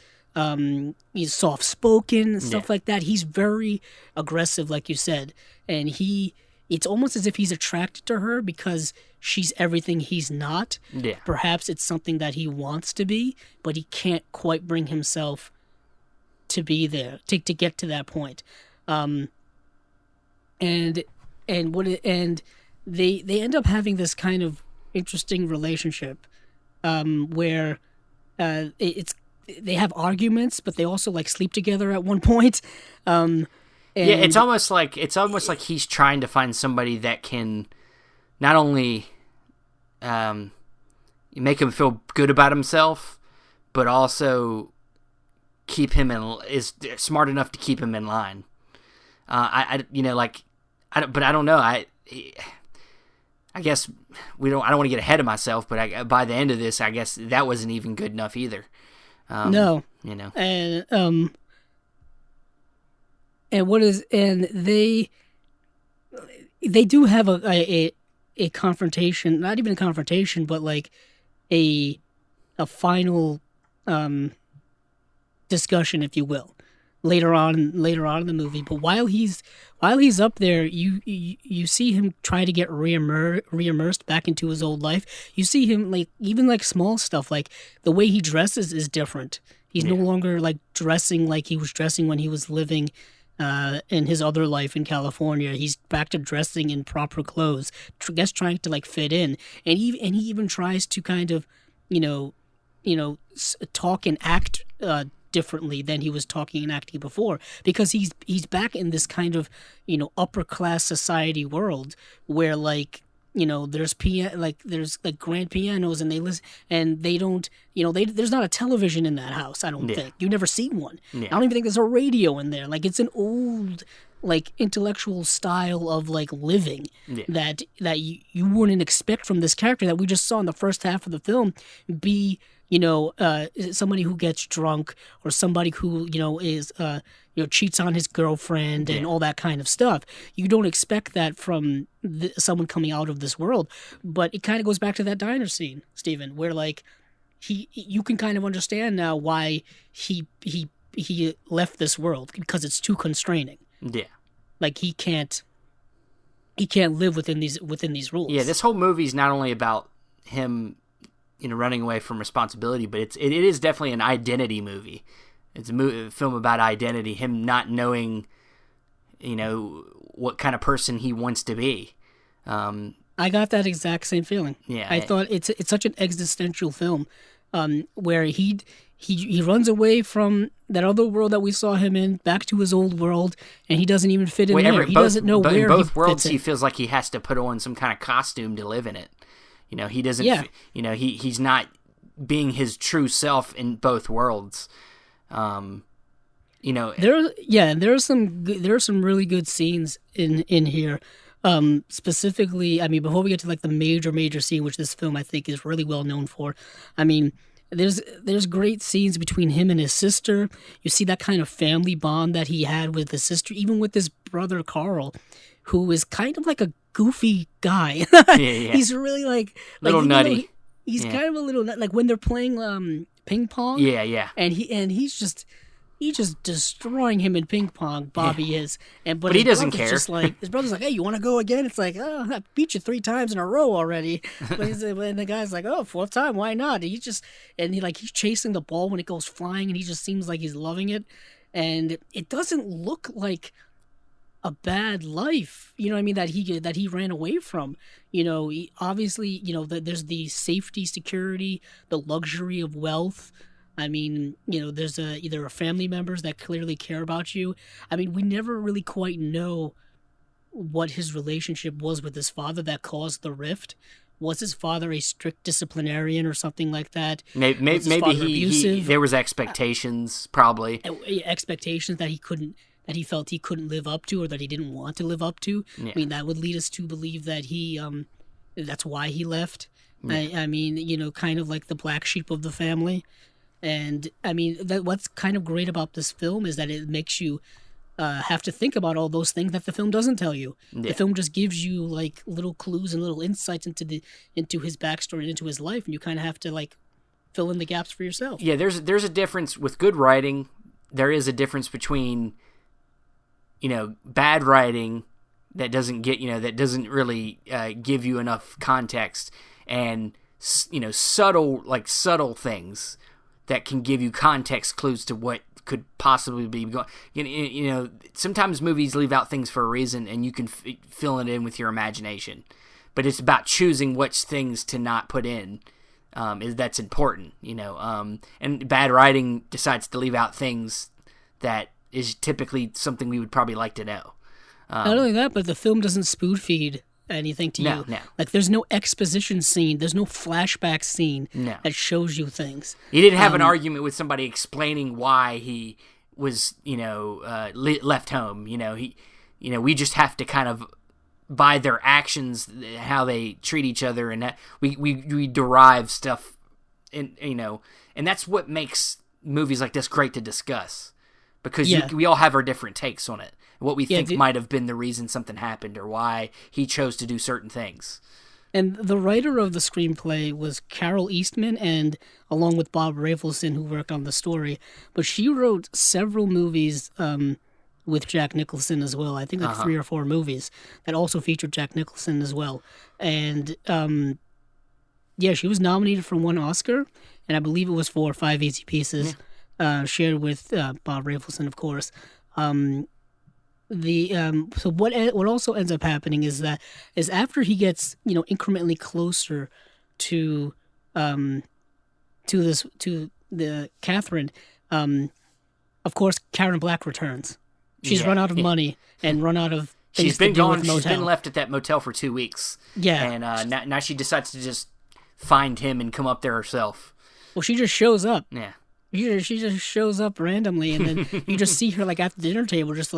soft spoken and stuff like that. He's very aggressive, like you said, and it's almost as if he's attracted to her because she's everything he's not. Yeah. Perhaps it's something that he wants to be, but he can't quite bring himself to be there, to get to that point. They end up having this kind of interesting relationship, where they have arguments, but they also sleep together at one point. It's almost like he's trying to find somebody that can not only make him feel good about himself, but also is smart enough to keep him in line. But I don't know. I guess I don't want to get ahead of myself, but by the end of this, I guess that wasn't even good enough either. No. And they do have a confrontation, not even a confrontation, but a final discussion, if you will, later on in the movie. But while he's up there, you see him try to get reimmersed back into his old life. You see him even small stuff, like the way he dresses is different. He's no longer dressing like he was dressing when he was living in his other life in California. He's back to dressing in proper clothes, trying to fit in, and he even tries to kind of talk and act differently than he was talking and acting before, because he's back in this kind of upper class society world where there's there's grand pianos, and they listen, and they don't there's not a television in that house. I don't think you never see one. I don't even think there's a radio in there. It's an old intellectual style of living that you wouldn't expect from this character that we just saw in the first half of the film be somebody who gets drunk, or somebody who is cheats on his girlfriend and all that kind of stuff. You don't expect that from someone coming out of this world. But it kind of goes back to that diner scene, Stephen, where you can kind of understand now why he left this world, because it's too constraining. Yeah. He can't live within these rules. Yeah, this whole movie is not only about him running away from responsibility, but it is definitely an identity movie. It's a film about identity, him not knowing, what kind of person he wants to be. I got that exact same feeling. Yeah, I thought it's such an existential film, where he runs away from that other world that we saw him in, back to his old world, and he doesn't even fit in there. He doesn't know where he fits in. In both worlds, he feels like he has to put on some kind of costume to live in it. He doesn't. Yeah. He's not being his true self in both worlds. There are some really good scenes in here. Specifically, I mean, before we get to like the major scene, which this film I think is really well known for, I mean, there's great scenes between him and his sister. You see that kind of family bond that he had with his sister, even with his brother Carl, who is kind of like a goofy guy. Yeah. He's really little nutty. He's kind of a little like when they're playing ping pong. Yeah. And he's just destroying him in ping pong. Bobby is, but he doesn't care. Just like his brother's like, "Hey, you want to go again?" It's like, "Oh, I beat you 3 times in a row already." And the guy's like, "Oh, 4th time, why not?" And he's chasing the ball when it goes flying, and he just seems like he's loving it. And it doesn't look like a bad life, you know what I mean, that he ran away from. Obviously, there's the safety, security, the luxury of wealth. I mean, there's either a family members that clearly care about you. I mean, we never really quite know what his relationship was with his father that caused the rift. Was his father a strict disciplinarian or something like that? Maybe there was expectations, probably. Expectations that he felt he couldn't live up to, or that he didn't want to live up to. Yeah. I mean, that would lead us to believe that that's why he left. Yeah. I mean, kind of like the black sheep of the family. And I mean, what's kind of great about this film is that it makes you have to think about all those things that the film doesn't tell you. Yeah. The film just gives you like little clues and little insights into his backstory and into his life, and you kind of have to like fill in the gaps for yourself. Yeah, there's a difference with good writing. There is a difference between bad writing that doesn't really give you enough context, and subtle things that can give you context clues to what could possibly be going. Sometimes movies leave out things for a reason, and you can fill it in with your imagination. But it's about choosing which things to not put in. That's important, and bad writing decides to leave out things that is typically something we would probably like to know. Not only that, but the film doesn't spoon feed anything to you. No. Like, there's no exposition scene, there's no flashback scene that shows you things. He didn't have an argument with somebody explaining why he was, left home. We just have to kind of, by their actions, how they treat each other, and that we derive stuff, and that's what makes movies like this great to discuss. Because we all have our different takes on it. What we think might have been the reason something happened, or why he chose to do certain things. And the writer of the screenplay was Carol Eastman, and along with Bob Rafelson, who worked on the story. But she wrote several movies with Jack Nicholson as well. I think 3 or 4 movies that also featured Jack Nicholson as well. And she was nominated for 1 Oscar, and I believe it was for 5 Easy Pieces. Shared with Bob Rafelson, of course. So what also ends up happening is after he gets incrementally closer to the Catherine, of course Karen Black returns. She's run out of money and run out of things She's been to do gone. with motel. She's been left at that motel for 2 weeks. Yeah, and now she decides to just find him and come up there herself. Well, she just shows up. Yeah. She just shows up randomly, and then you just see her like at the dinner table, just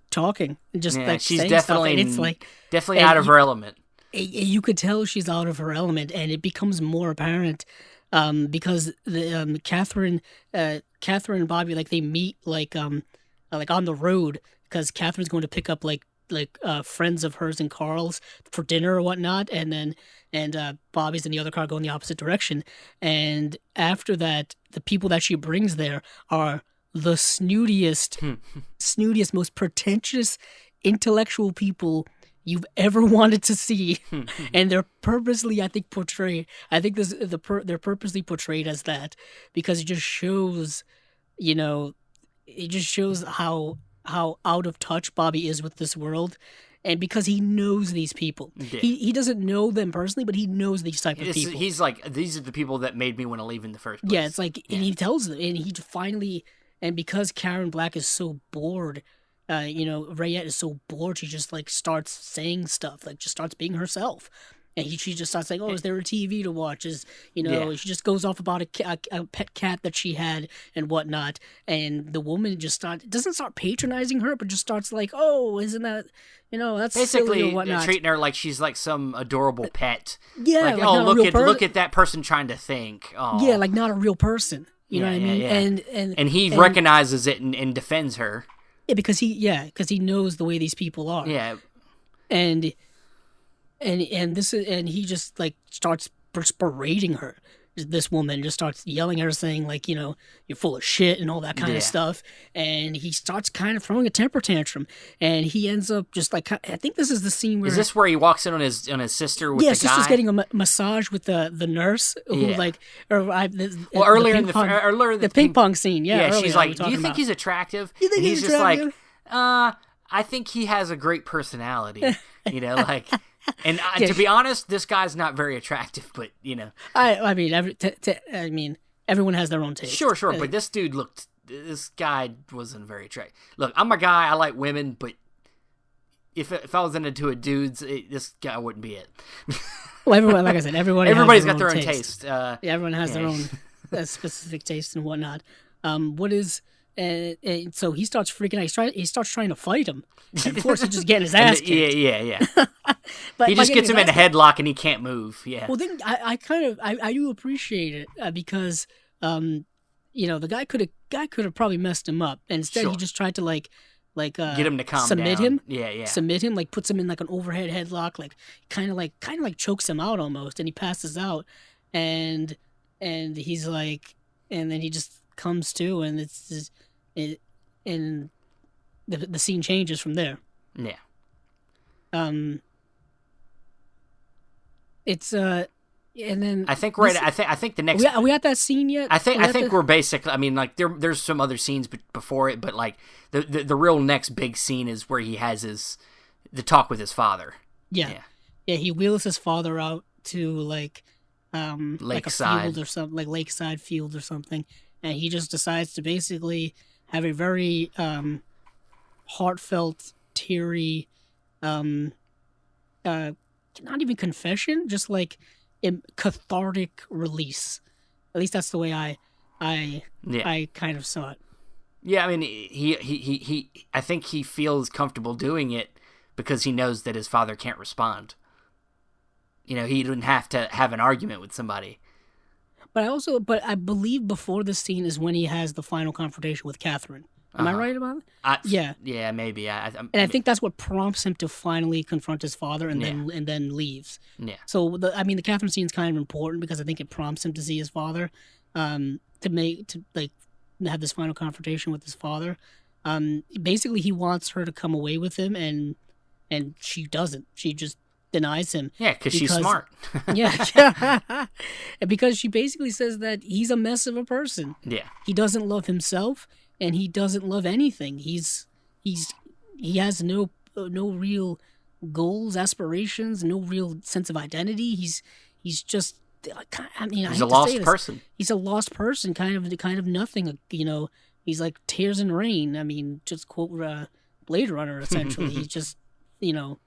talking, and just she's saying definitely stuff, and it's like definitely out of her element. You could tell she's out of her element, and it becomes more apparent because the Catherine and Bobby, like, they meet like on the road, because Catherine's going to pick up like friends of hers and Carl's for dinner or whatnot, and Bobby's in the other car going the opposite direction. And after that, the people that she brings there are the snootiest, most pretentious, intellectual people you've ever wanted to see, and they're purposely, I think, portrayed. I think they're purposely portrayed as that, because it just shows, how out of touch Bobby is with this world. And because he knows these people. Yeah. He doesn't know them personally, but he knows these type of people. He's like, these are the people that made me want to leave in the first place. Yeah, it's like, and he tells them, and he finally, and because Karen Black is so bored, Rayette is so bored, she just like starts saying stuff, like just starts being herself. And she just starts saying, "Oh, is there a TV to watch?" She just goes off about a pet cat that she had and whatnot. And the woman doesn't start patronizing her, but just starts like, "Oh, isn't that, that's basically silly or whatnot." treating her like she's like some adorable pet. Yeah, like oh, look at that person trying to think. Oh. Yeah, like not a real person. You know what I mean? Yeah. And he recognizes it and defends her. Yeah, because he knows the way these people are. Yeah. And he just like starts berating her. This woman just starts yelling at her, saying like, you're full of shit and all that kind of stuff. And he starts kind of throwing a temper tantrum, and he ends up just like, I think this is the scene where, is this where he walks in on his sister with the guy? Yeah, sister's getting a massage with the nurse who earlier in the ping pong scene. Yeah, she's like, "Do you think he's attractive?" You think he's attractive? Just like, I think he has a great personality. Like. And to be honest, this guy's not very attractive, but I mean, everyone has their own taste. Sure, but this guy wasn't very attractive. Look, I'm a guy. I like women, but if I was into a dude's, this guy wouldn't be it. Well, everyone, like I said, everybody's got their own taste. Everyone has their own specific taste and whatnot. And so he starts freaking out. He starts trying to fight him. And of course, he's just getting his ass kicked. Yeah. But he just gets him in a headlock and he can't move. Yeah. Well, then I do appreciate it because the guy could have probably messed him up. And instead, he just tried to get him to calm submit down. him. Yeah. Submit him, like puts him in like an overhead headlock, like kind of like chokes him out almost, and he passes out. And he's like, and then he just comes to, and and the scene changes from there. Yeah. It's and then I think I think the next are we at that scene yet? I think we're basically. I mean, like there's some other scenes before it, but like the real next big scene is where he has the talk with his father. Yeah. He wheels his father out to like a field or something, like lakeside field or something, and he just decides to basically have a very heartfelt, teary, not even confession, just like a cathartic release. At least that's the way I kind of saw it. Yeah, I mean, he I think he feels comfortable doing it because he knows that his father can't respond. He didn't have to have an argument with somebody. But I believe before this scene is when he has the final confrontation with Catherine. Am I right about it? Yeah. Yeah, maybe. And I think that's what prompts him to finally confront his father and then leaves. Yeah. So the Catherine scene is kind of important because I think it prompts him to see his father, to have this final confrontation with his father. Basically, he wants her to come away with him, and she doesn't. She just denies him. Yeah, because she's smart. Yeah. And because she basically says that he's a mess of a person. Yeah. He doesn't love himself, and he doesn't love anything. He has no real goals, aspirations, no real sense of identity. He's just, he's a lost person. He's a lost person, kind of nothing. He's like tears in rain. I mean, just quote Blade Runner. Essentially, he's just Of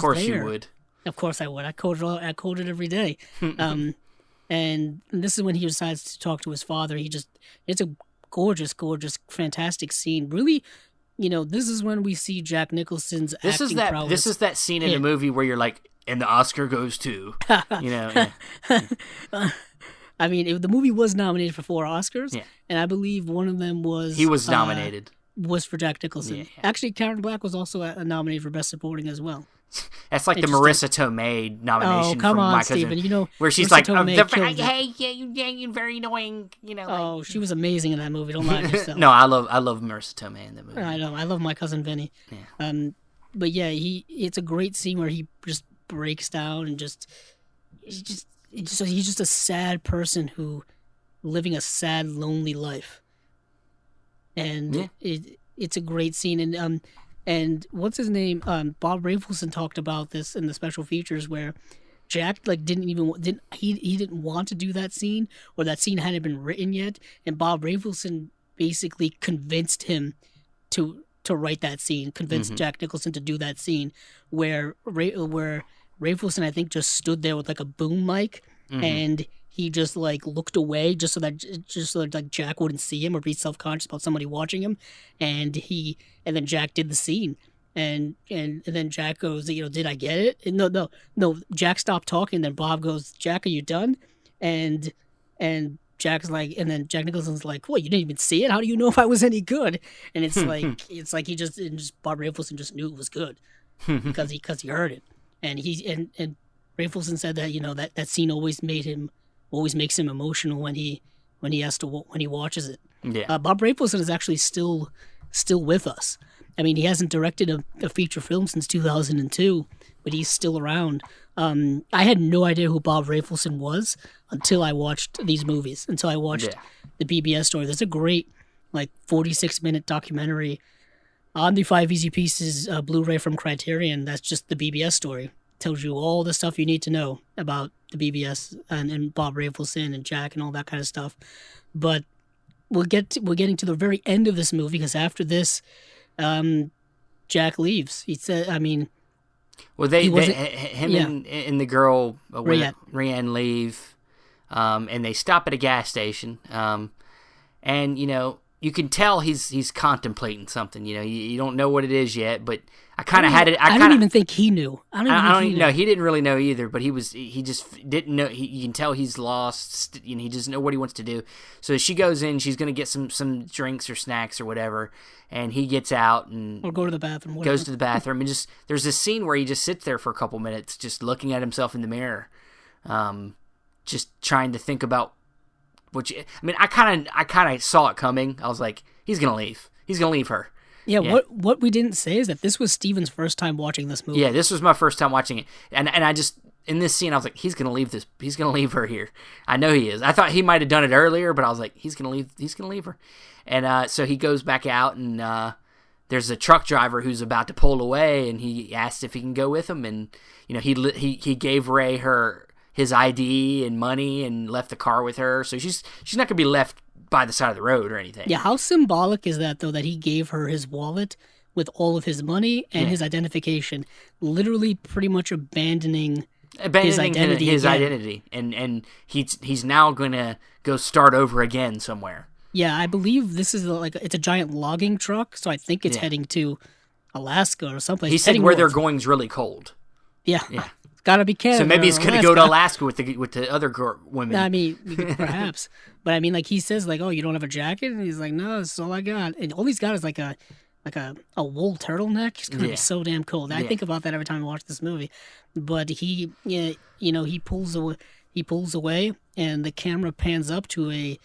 course there. You would. Of course I would. I quote it every day. And this is when he decides to talk to his father. It's a gorgeous, fantastic scene. Really, this is when we see Jack Nicholson's acting prowess. This is that scene in the movie where you're like, and the Oscar goes to, Yeah. I mean, the movie was nominated for 4 Oscars, and I believe one of them was... He was nominated. Was for Jack Nicholson. Yeah. Actually, Karen Black was also nominated for Best Supporting as well. That's like the Marissa Tomei nomination. Oh, come on, My Cousin, Stephen. where she's Marissa like, hey, you're very annoying. Oh, she was amazing in that movie. Don't lie to yourself. No, I love Marissa Tomei in that movie. I know. I love My Cousin Vinny. Yeah. But yeah, it's a great scene where he just breaks down and he's just a sad person who living a sad, lonely life. And it's a great scene. And what's his name? Bob Rafelson talked about this in the special features where Jack didn't want to do that scene, or that scene hadn't been written yet, and Bob Rafelson basically convinced him to write that scene, convinced Jack Nicholson to do that scene where Rafelson, I think, just stood there with like a boom mic, and he just like looked away just so that like Jack wouldn't see him or be self-conscious about somebody watching him, and then Jack did the scene. And then Jack goes, did I get it? And no. Jack stopped talking. Then Bob goes, Jack, are you done? And Jack's like, and then Jack Nicholson's like, what? You didn't even see it? How do you know if I was any good? And it's like he just Bob Rafelson just knew it was good because he heard it. And and Rafelson said that that scene always makes him emotional when he watches it. Yeah. Bob Rafelson is actually still with us. I mean, he hasn't directed a feature film since 2002, but he's still around. I had no idea who Bob Rafelson was until I watched these movies, until I watched the BBS story. There's a great, 46-minute documentary on the 5 Easy Pieces Blu-ray from Criterion. That's just the BBS story. Tells you all the stuff you need to know about the BBS and Bob Rafelson and Jack and all that kind of stuff. But we're getting to the very end of this movie, because after this, Jack leaves. He said, well, and the girl, Rianne, leave, and they stop at a gas station, and you can tell he's contemplating something. You don't know what it is yet, but I kind of had it. I don't even think he knew. I don't even know. He didn't really know either, but he just didn't know. You can tell he's lost. He doesn't know what he wants to do. So she goes in. She's going to get some drinks or snacks or whatever, and he gets out and or go to the bathroom. Whatever. Goes to the bathroom and just there's this scene where he just sits there for a couple minutes, just looking at himself in the mirror, just trying to think about. I kind of saw it coming. I was like, he's gonna leave. He's gonna leave her. Yeah. What we didn't say is that this was Steven's first time watching this movie. Yeah, this was my first time watching it, and I just in this scene I was like, he's gonna leave this. He's gonna leave her here. I know he is. I thought he might have done it earlier, but I was like, he's gonna leave. He's gonna leave her, and so he goes back out, and there's a truck driver who's about to pull away, and he asks if he can go with him, and he gave Ray his ID and money and left the car with her, so she's not gonna be left by the side of the road or anything. Yeah, how symbolic is that though, that he gave her his wallet with all of his money and his identification, literally pretty much abandoning his identity, and he's now gonna go start over again somewhere. Yeah, I believe this is it's a giant logging truck, so I think it's heading to Alaska or someplace. He said where they're going is really cold. Yeah. Gotta be Canada. So maybe he's going to go to Alaska with the other women. Perhaps. But he says oh, you don't have a jacket? And he's like, no, that's all I got. And all he's got is a wool turtleneck. It's going to be so damn cold. I think about that every time I watch this movie. But he pulls away, and the camera pans up to a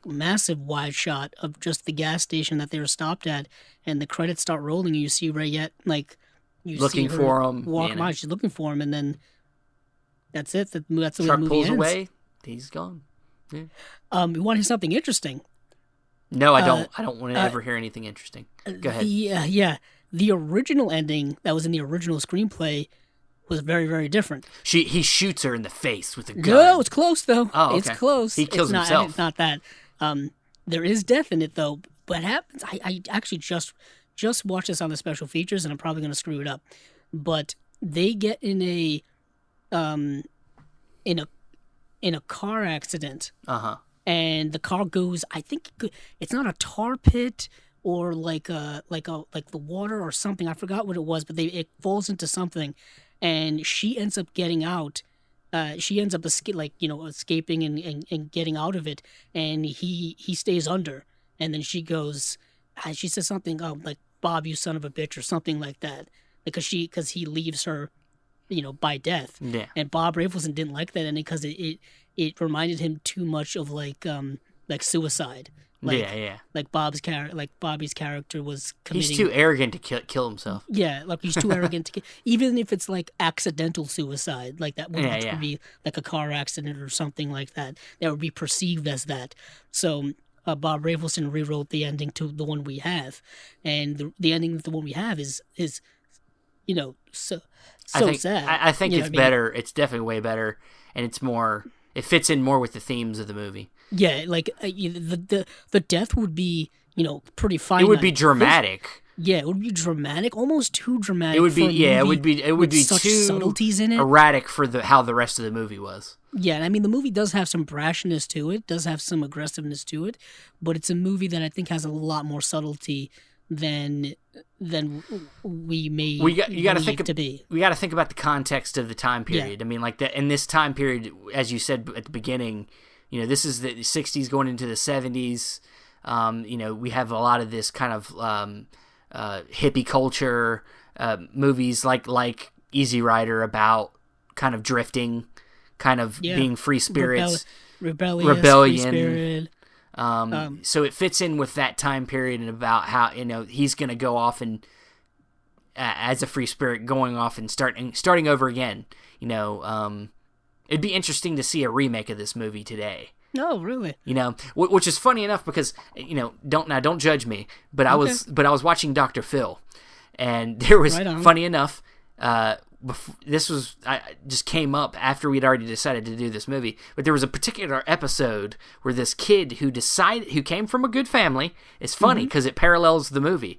massive wide shot of just the gas station that they were stopped at, and the credits start rolling, and you see Rayette looking for him. Walk by, she's looking for him, and then that's it. That's the way the movie pulls ends. Away. He's gone. Yeah. You want to hear something interesting? No, I don't. I don't want to ever hear anything interesting. Go ahead. The original ending that was in the original screenplay was very, very different. He shoots her in the face with a gun. No, it's close though. Oh, okay. It's close. He kills himself. It's not that. There is death in it though. What happens? I actually just watched this on the special features, and I'm probably going to screw it up. But they get in a car accident. And the car goes. I think it's not a tar pit or like the water or something. I forgot what it was, but it falls into something, and she ends up getting out. She ends up escaping and getting out of it, and he stays under. And then she goes. She says something like, Bob, you son of a bitch, or something like that, because he leaves her, by death. Yeah. And Bob Rafelson didn't like that ending because it reminded him too much of suicide. Like Bobby's character was committing. He's too arrogant to kill himself. Yeah, he's too arrogant to kill. Even if it's accidental suicide, that would be like a car accident or something like that. That would be perceived as that. So. Bob Rafelson rewrote the ending to the one we have, and the ending of the one we have is so sad. I think it's better. It's definitely way better, and it's more. It fits in more with the themes of the movie. Yeah, the death would be pretty fine. It would be dramatic. Yeah, it would be dramatic, almost too dramatic. It would be, for a movie it would be such too subtleties in it. erratic for how the rest of the movie was. Yeah, and I mean the movie does have some brashness to it, does have some aggressiveness to it, but it's a movie that I think has a lot more subtlety than we may you got to think to be. We got to think about the context of the time period. Yeah. I mean, like in this time period, as you said at the beginning, this is the 60s going into the 70s. We have a lot of this kind of hippie culture, movies like Easy Rider about kind of drifting, kind of being free spirits, rebellion. Free spirit. So it fits in with that time period and about how he's going to go off and as a free spirit going off and starting over again. It'd be interesting to see a remake of this movie today. No, really. Which is funny enough because don't judge me, but I was watching Dr. Phil, and there was funny enough. I just came up after we'd already decided to do this movie, but there was a particular episode where this kid who came from a good family. It's funny because it parallels the movie.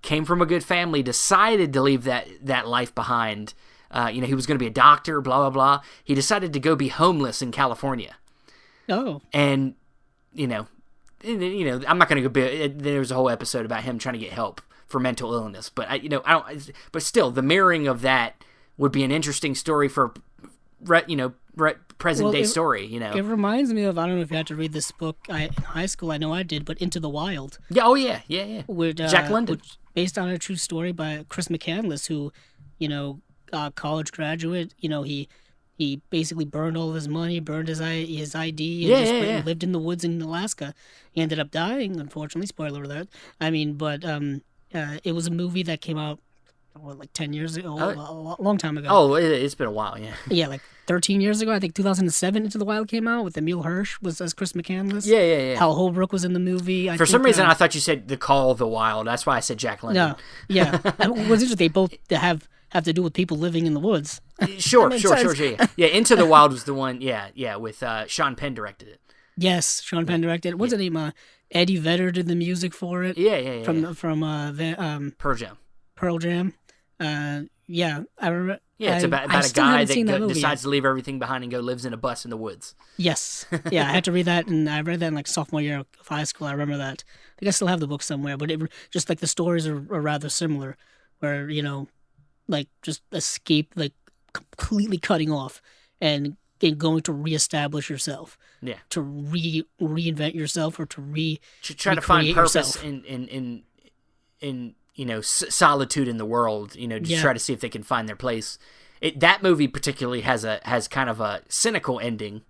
Came from a good family, decided to leave that life behind. He was going to be a doctor, blah blah blah. He decided to go be homeless in California. Oh, and I'm not going to go. There was a whole episode about him trying to get help for mental illness, but I don't. But still, the mirroring of that would be an interesting story for, present day story. It reminds me of, I don't know if you had to read this book in high school. I know I did, but Into the Wild. Yeah. Oh yeah. With Jack London, based on a true story by Chris McCandless, who, college graduate. He basically burned all of his money, burned his ID, and lived in the woods in Alaska. He ended up dying, unfortunately. Spoiler alert. I mean, but it was a movie that came out, like 10 years ago, a long time ago. Oh, it's been a while, yeah. Yeah, like 13 years ago. I think 2007 Into the Wild came out with Emile Hirsch was as Chris McCandless. Yeah. Hal Holbrook was in the movie. For some reason, I thought you said The Call of the Wild. That's why I said Jack London. No, yeah. What's interesting, they both have to do with people living in the woods. Sure. Yeah, Into the Wild was the one, with Sean Penn directed it. Yes, Sean Penn directed it. What's the name? Eddie Vedder did the music for it. Yeah. From Pearl Jam. I remember. Yeah, it's about a guy that decides to leave everything behind and lives in a bus in the woods. Yes. Yeah, I had to read that, and I read that in like sophomore year of high school. I remember that. I think I still have the book somewhere, but it just like the stories are rather similar, where like just escape, like completely cutting off and going to reestablish yourself. Yeah. To reinvent yourself, or to try to find purpose yourself. in solitude in the world. Try to see if they can find their place. That movie particularly has kind of a cynical ending.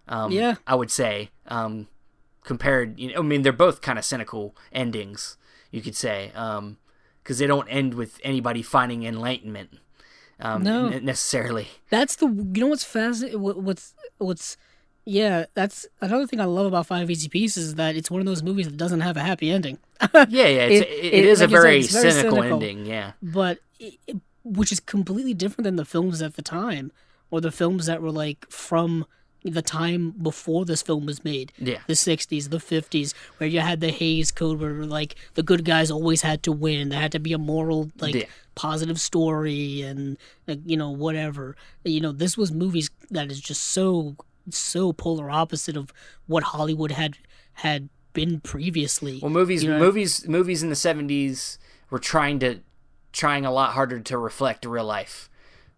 I would say compared. They're both kind of cynical endings. You could say. Because they don't end with anybody finding enlightenment, necessarily. That's what's fascinating. That's another thing I love about Five Easy Pieces is that it's one of those movies that doesn't have a happy ending. It is a very cynical ending. Yeah, but which is completely different than the films at the time, or the films that were like from the time before this film was made. Yeah. The 60s, the 50s, where you had the Hays Code, where like the good guys always had to win. There had to be a moral, positive story, and whatever. This was movies that is just so polar opposite of what Hollywood had been previously. Well, movies in the 70s were trying a lot harder to reflect real life.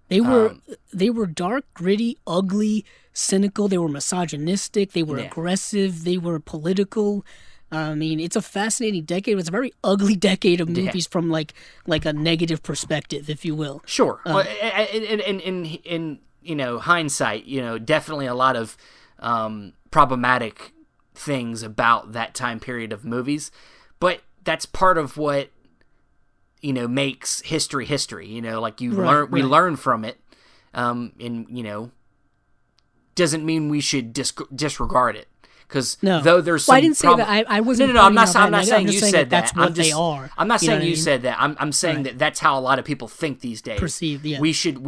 They were dark, gritty, ugly, cynical. They were misogynistic. They were aggressive. They were political. It's a fascinating decade. It's a very ugly decade of movies from like a negative perspective, if you will. Sure. In hindsight, definitely a lot of problematic things about that time period of movies, but that's part of what makes history. We learn from it, and doesn't mean we should disregard it. Because though there's some, I didn't say that. I wasn't. No. I'm not saying you said that. That's what they are. I'm not saying you said that. I'm saying that that's how a lot of people think these days. Perceived. Yeah. We should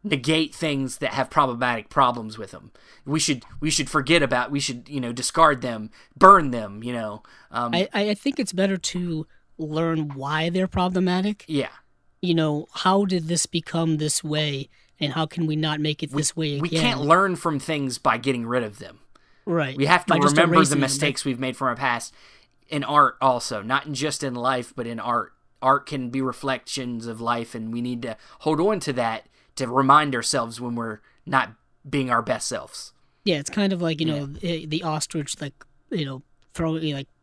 negate things that have problematic problems with them. We should forget about. We should discard them, burn them. I think it's better to learn why they're problematic. Yeah. How did this become this way, and how can we not make it this way again? We can't learn from things by getting rid of them. Right. We have to remember the mistakes we've made from our past. In art also, not just in life, but in art. Art can be reflections of life, and we need to hold on to that to remind ourselves when we're not being our best selves. Yeah, it's kind of like, the ostrich,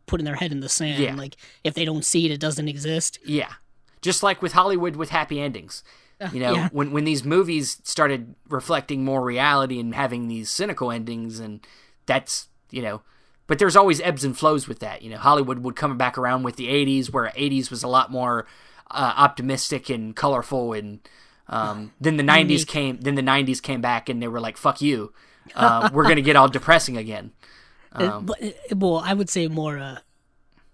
putting their head in the sand. Yeah. Like, if they don't see it, it doesn't exist. Yeah. Just like with Hollywood with happy endings. Yeah. When these movies started reflecting more reality and having these cynical endings, and that's, but there's always ebbs and flows with that. Hollywood would come back around with the 80s, where 80s was a lot more optimistic and colorful, and then the 90s came. Then the 90s came back, and they were like, "Fuck you, we're gonna get all depressing again." Well, I would say more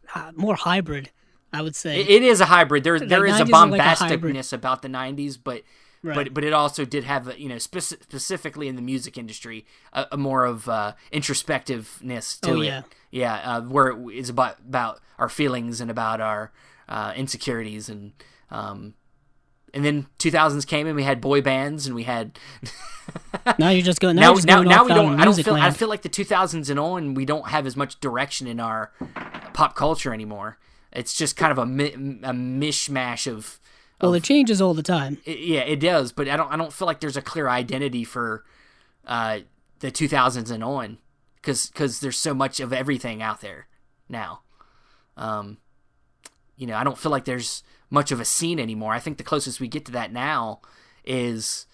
hybrid. I would say it is a hybrid. There is a 90s bombasticness about the 90s, but. Right. But it also did have, specifically in the music industry, a more of introspectiveness to it. Yeah, where it is about our feelings and about our insecurities, and then 2000s came and we had boy bands and we had. Now you're just going. Now we don't. I feel like the 2000s and on, we don't have as much direction in our pop culture anymore. It's just kind of a mishmash of. Well, it changes all the time. It does, but I don't feel like there's a clear identity for the 2000s and on, because there's so much of everything out there now. I don't feel like there's much of a scene anymore. I think the closest we get to that now is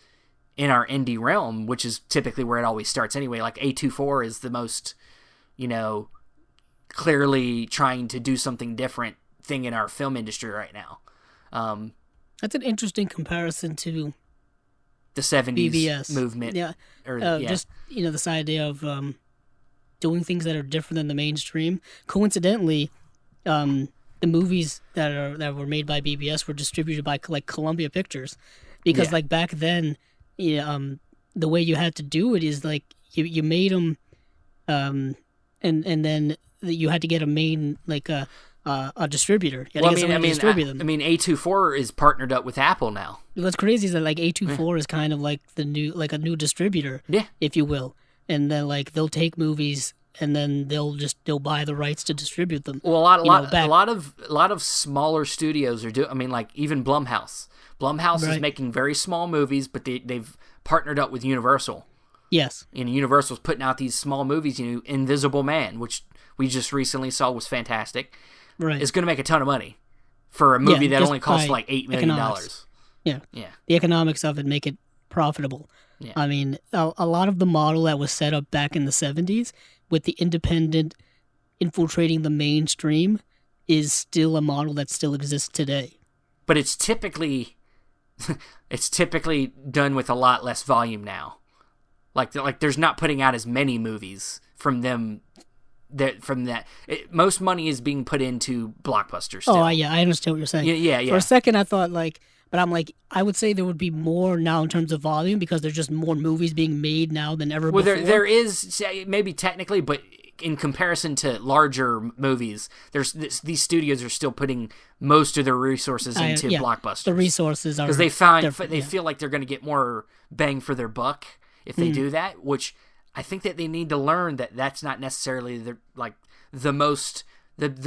in our indie realm, which is typically where it always starts anyway. Like A24 is the most, clearly trying to do something different thing in our film industry right now. That's an interesting comparison to the 70s BBS movement. Yeah. Yeah. Just, this idea of doing things that are different than the mainstream. Coincidentally, the movies that were made by BBS were distributed by Columbia Pictures, because back then, the way you had to do it is you made them, and then you had to get a main a distributor. Distribute them. A24 is partnered up with Apple now. What's crazy is that A24 is kind of like a new distributor, if you will, and then they'll take movies and then they'll buy the rights to distribute them. Well, a lot of smaller studios are doing. Even Blumhouse. Blumhouse is making very small movies, but they've partnered up with Universal. Yes. And Universal's putting out these small movies. Invisible Man, which we just recently saw, was fantastic. Right. Is going to make a ton of money for a movie that only costs $8 million. Yeah. Yeah. The economics of it make it profitable. Yeah. A lot of the model that was set up back in the 70s with the independent infiltrating the mainstream is still a model that still exists today. But it's typically done with a lot less volume now. Like there's not putting out as many movies from them. Most money is being put into blockbusters still. Oh, yeah, I understand what you're saying. Yeah. For a second, I thought but I'm I would say there would be more now in terms of volume, because there's just more movies being made now than ever before. Well, there is, maybe technically, but in comparison to larger movies, these studios are still putting most of their resources into blockbusters. The resources are... Because they feel like they're going to get more bang for their buck if they do that, which... I think that they need to learn that that's not necessarily the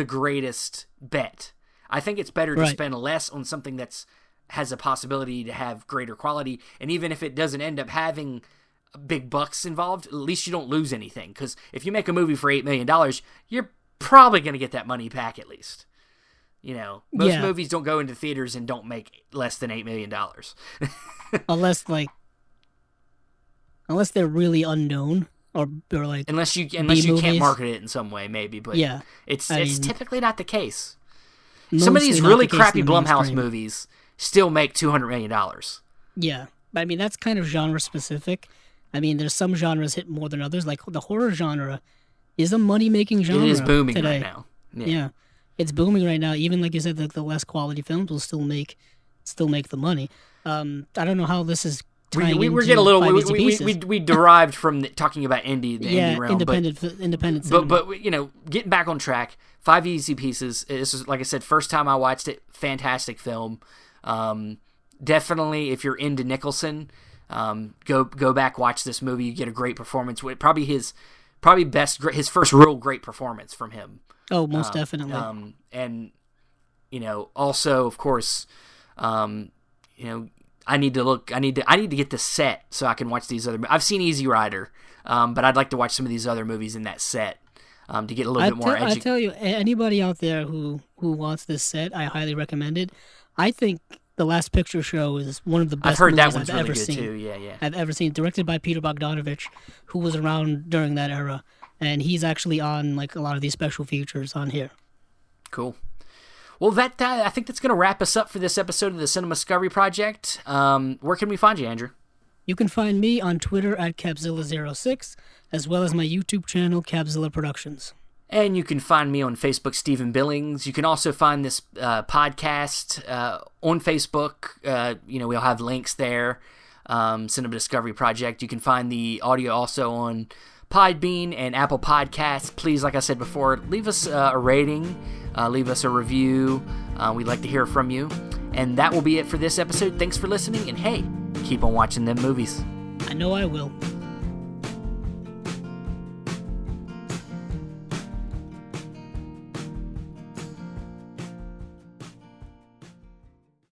greatest bet. I think it's better to spend less on something that's has a possibility to have greater quality, and even if it doesn't end up having big bucks involved, at least you don't lose anything. Because if you make a movie for $8 million, you're probably going to get that money back at least. Most movies don't go into theaters and don't make less than $8 million. Unless they're really unknown, or unless you can't market it in some way, maybe. But it's typically not the case. Some of these really crappy Blumhouse movies still make $200 million. Yeah, but that's kind of genre specific. There's some genres hit more than others. Like the horror genre is a money making genre. It is booming today. right now. Yeah, it's booming right now. Even like you said, the less quality films will still make the money. I don't know how this is tying we're into getting a little. Five Easy Pieces. We derived from talking about the indie realm, independent cinema. But getting back on track. 5 Easy Pieces. This is, like I said, first time I watched it. Fantastic film. Definitely, if you're into Nicholson, go back, watch this movie. You get a great performance. Probably his first real great performance from him. Oh, most definitely. And also, of course, I need to get the set so I can watch these other. I've seen Easy Rider, but I'd like to watch some of these other movies in that set to get a little bit more. I tell you, anybody out there who wants this set, I highly recommend it. I think The Last Picture Show is one of the best movies I've ever seen. Too. Yeah. I've ever seen. Directed by Peter Bogdanovich, who was around during that era, and he's actually on like a lot of these special features on here. Cool. Well, I think that's going to wrap us up for this episode of the Cinema Discovery Project. Where can we find you, Andrew? You can find me on Twitter at Capzilla06, as well as my YouTube channel, Capzilla Productions. And you can find me on Facebook, Stephen Billings. You can also find this podcast on Facebook. We'll have links there. Cinema Discovery Project. You can find the audio also on Podbean and Apple Podcasts. Please, like I said before, leave us a rating. Leave us a review. We'd like to hear from you. And that will be it for this episode. Thanks for listening. And hey, keep on watching them movies. I know I will.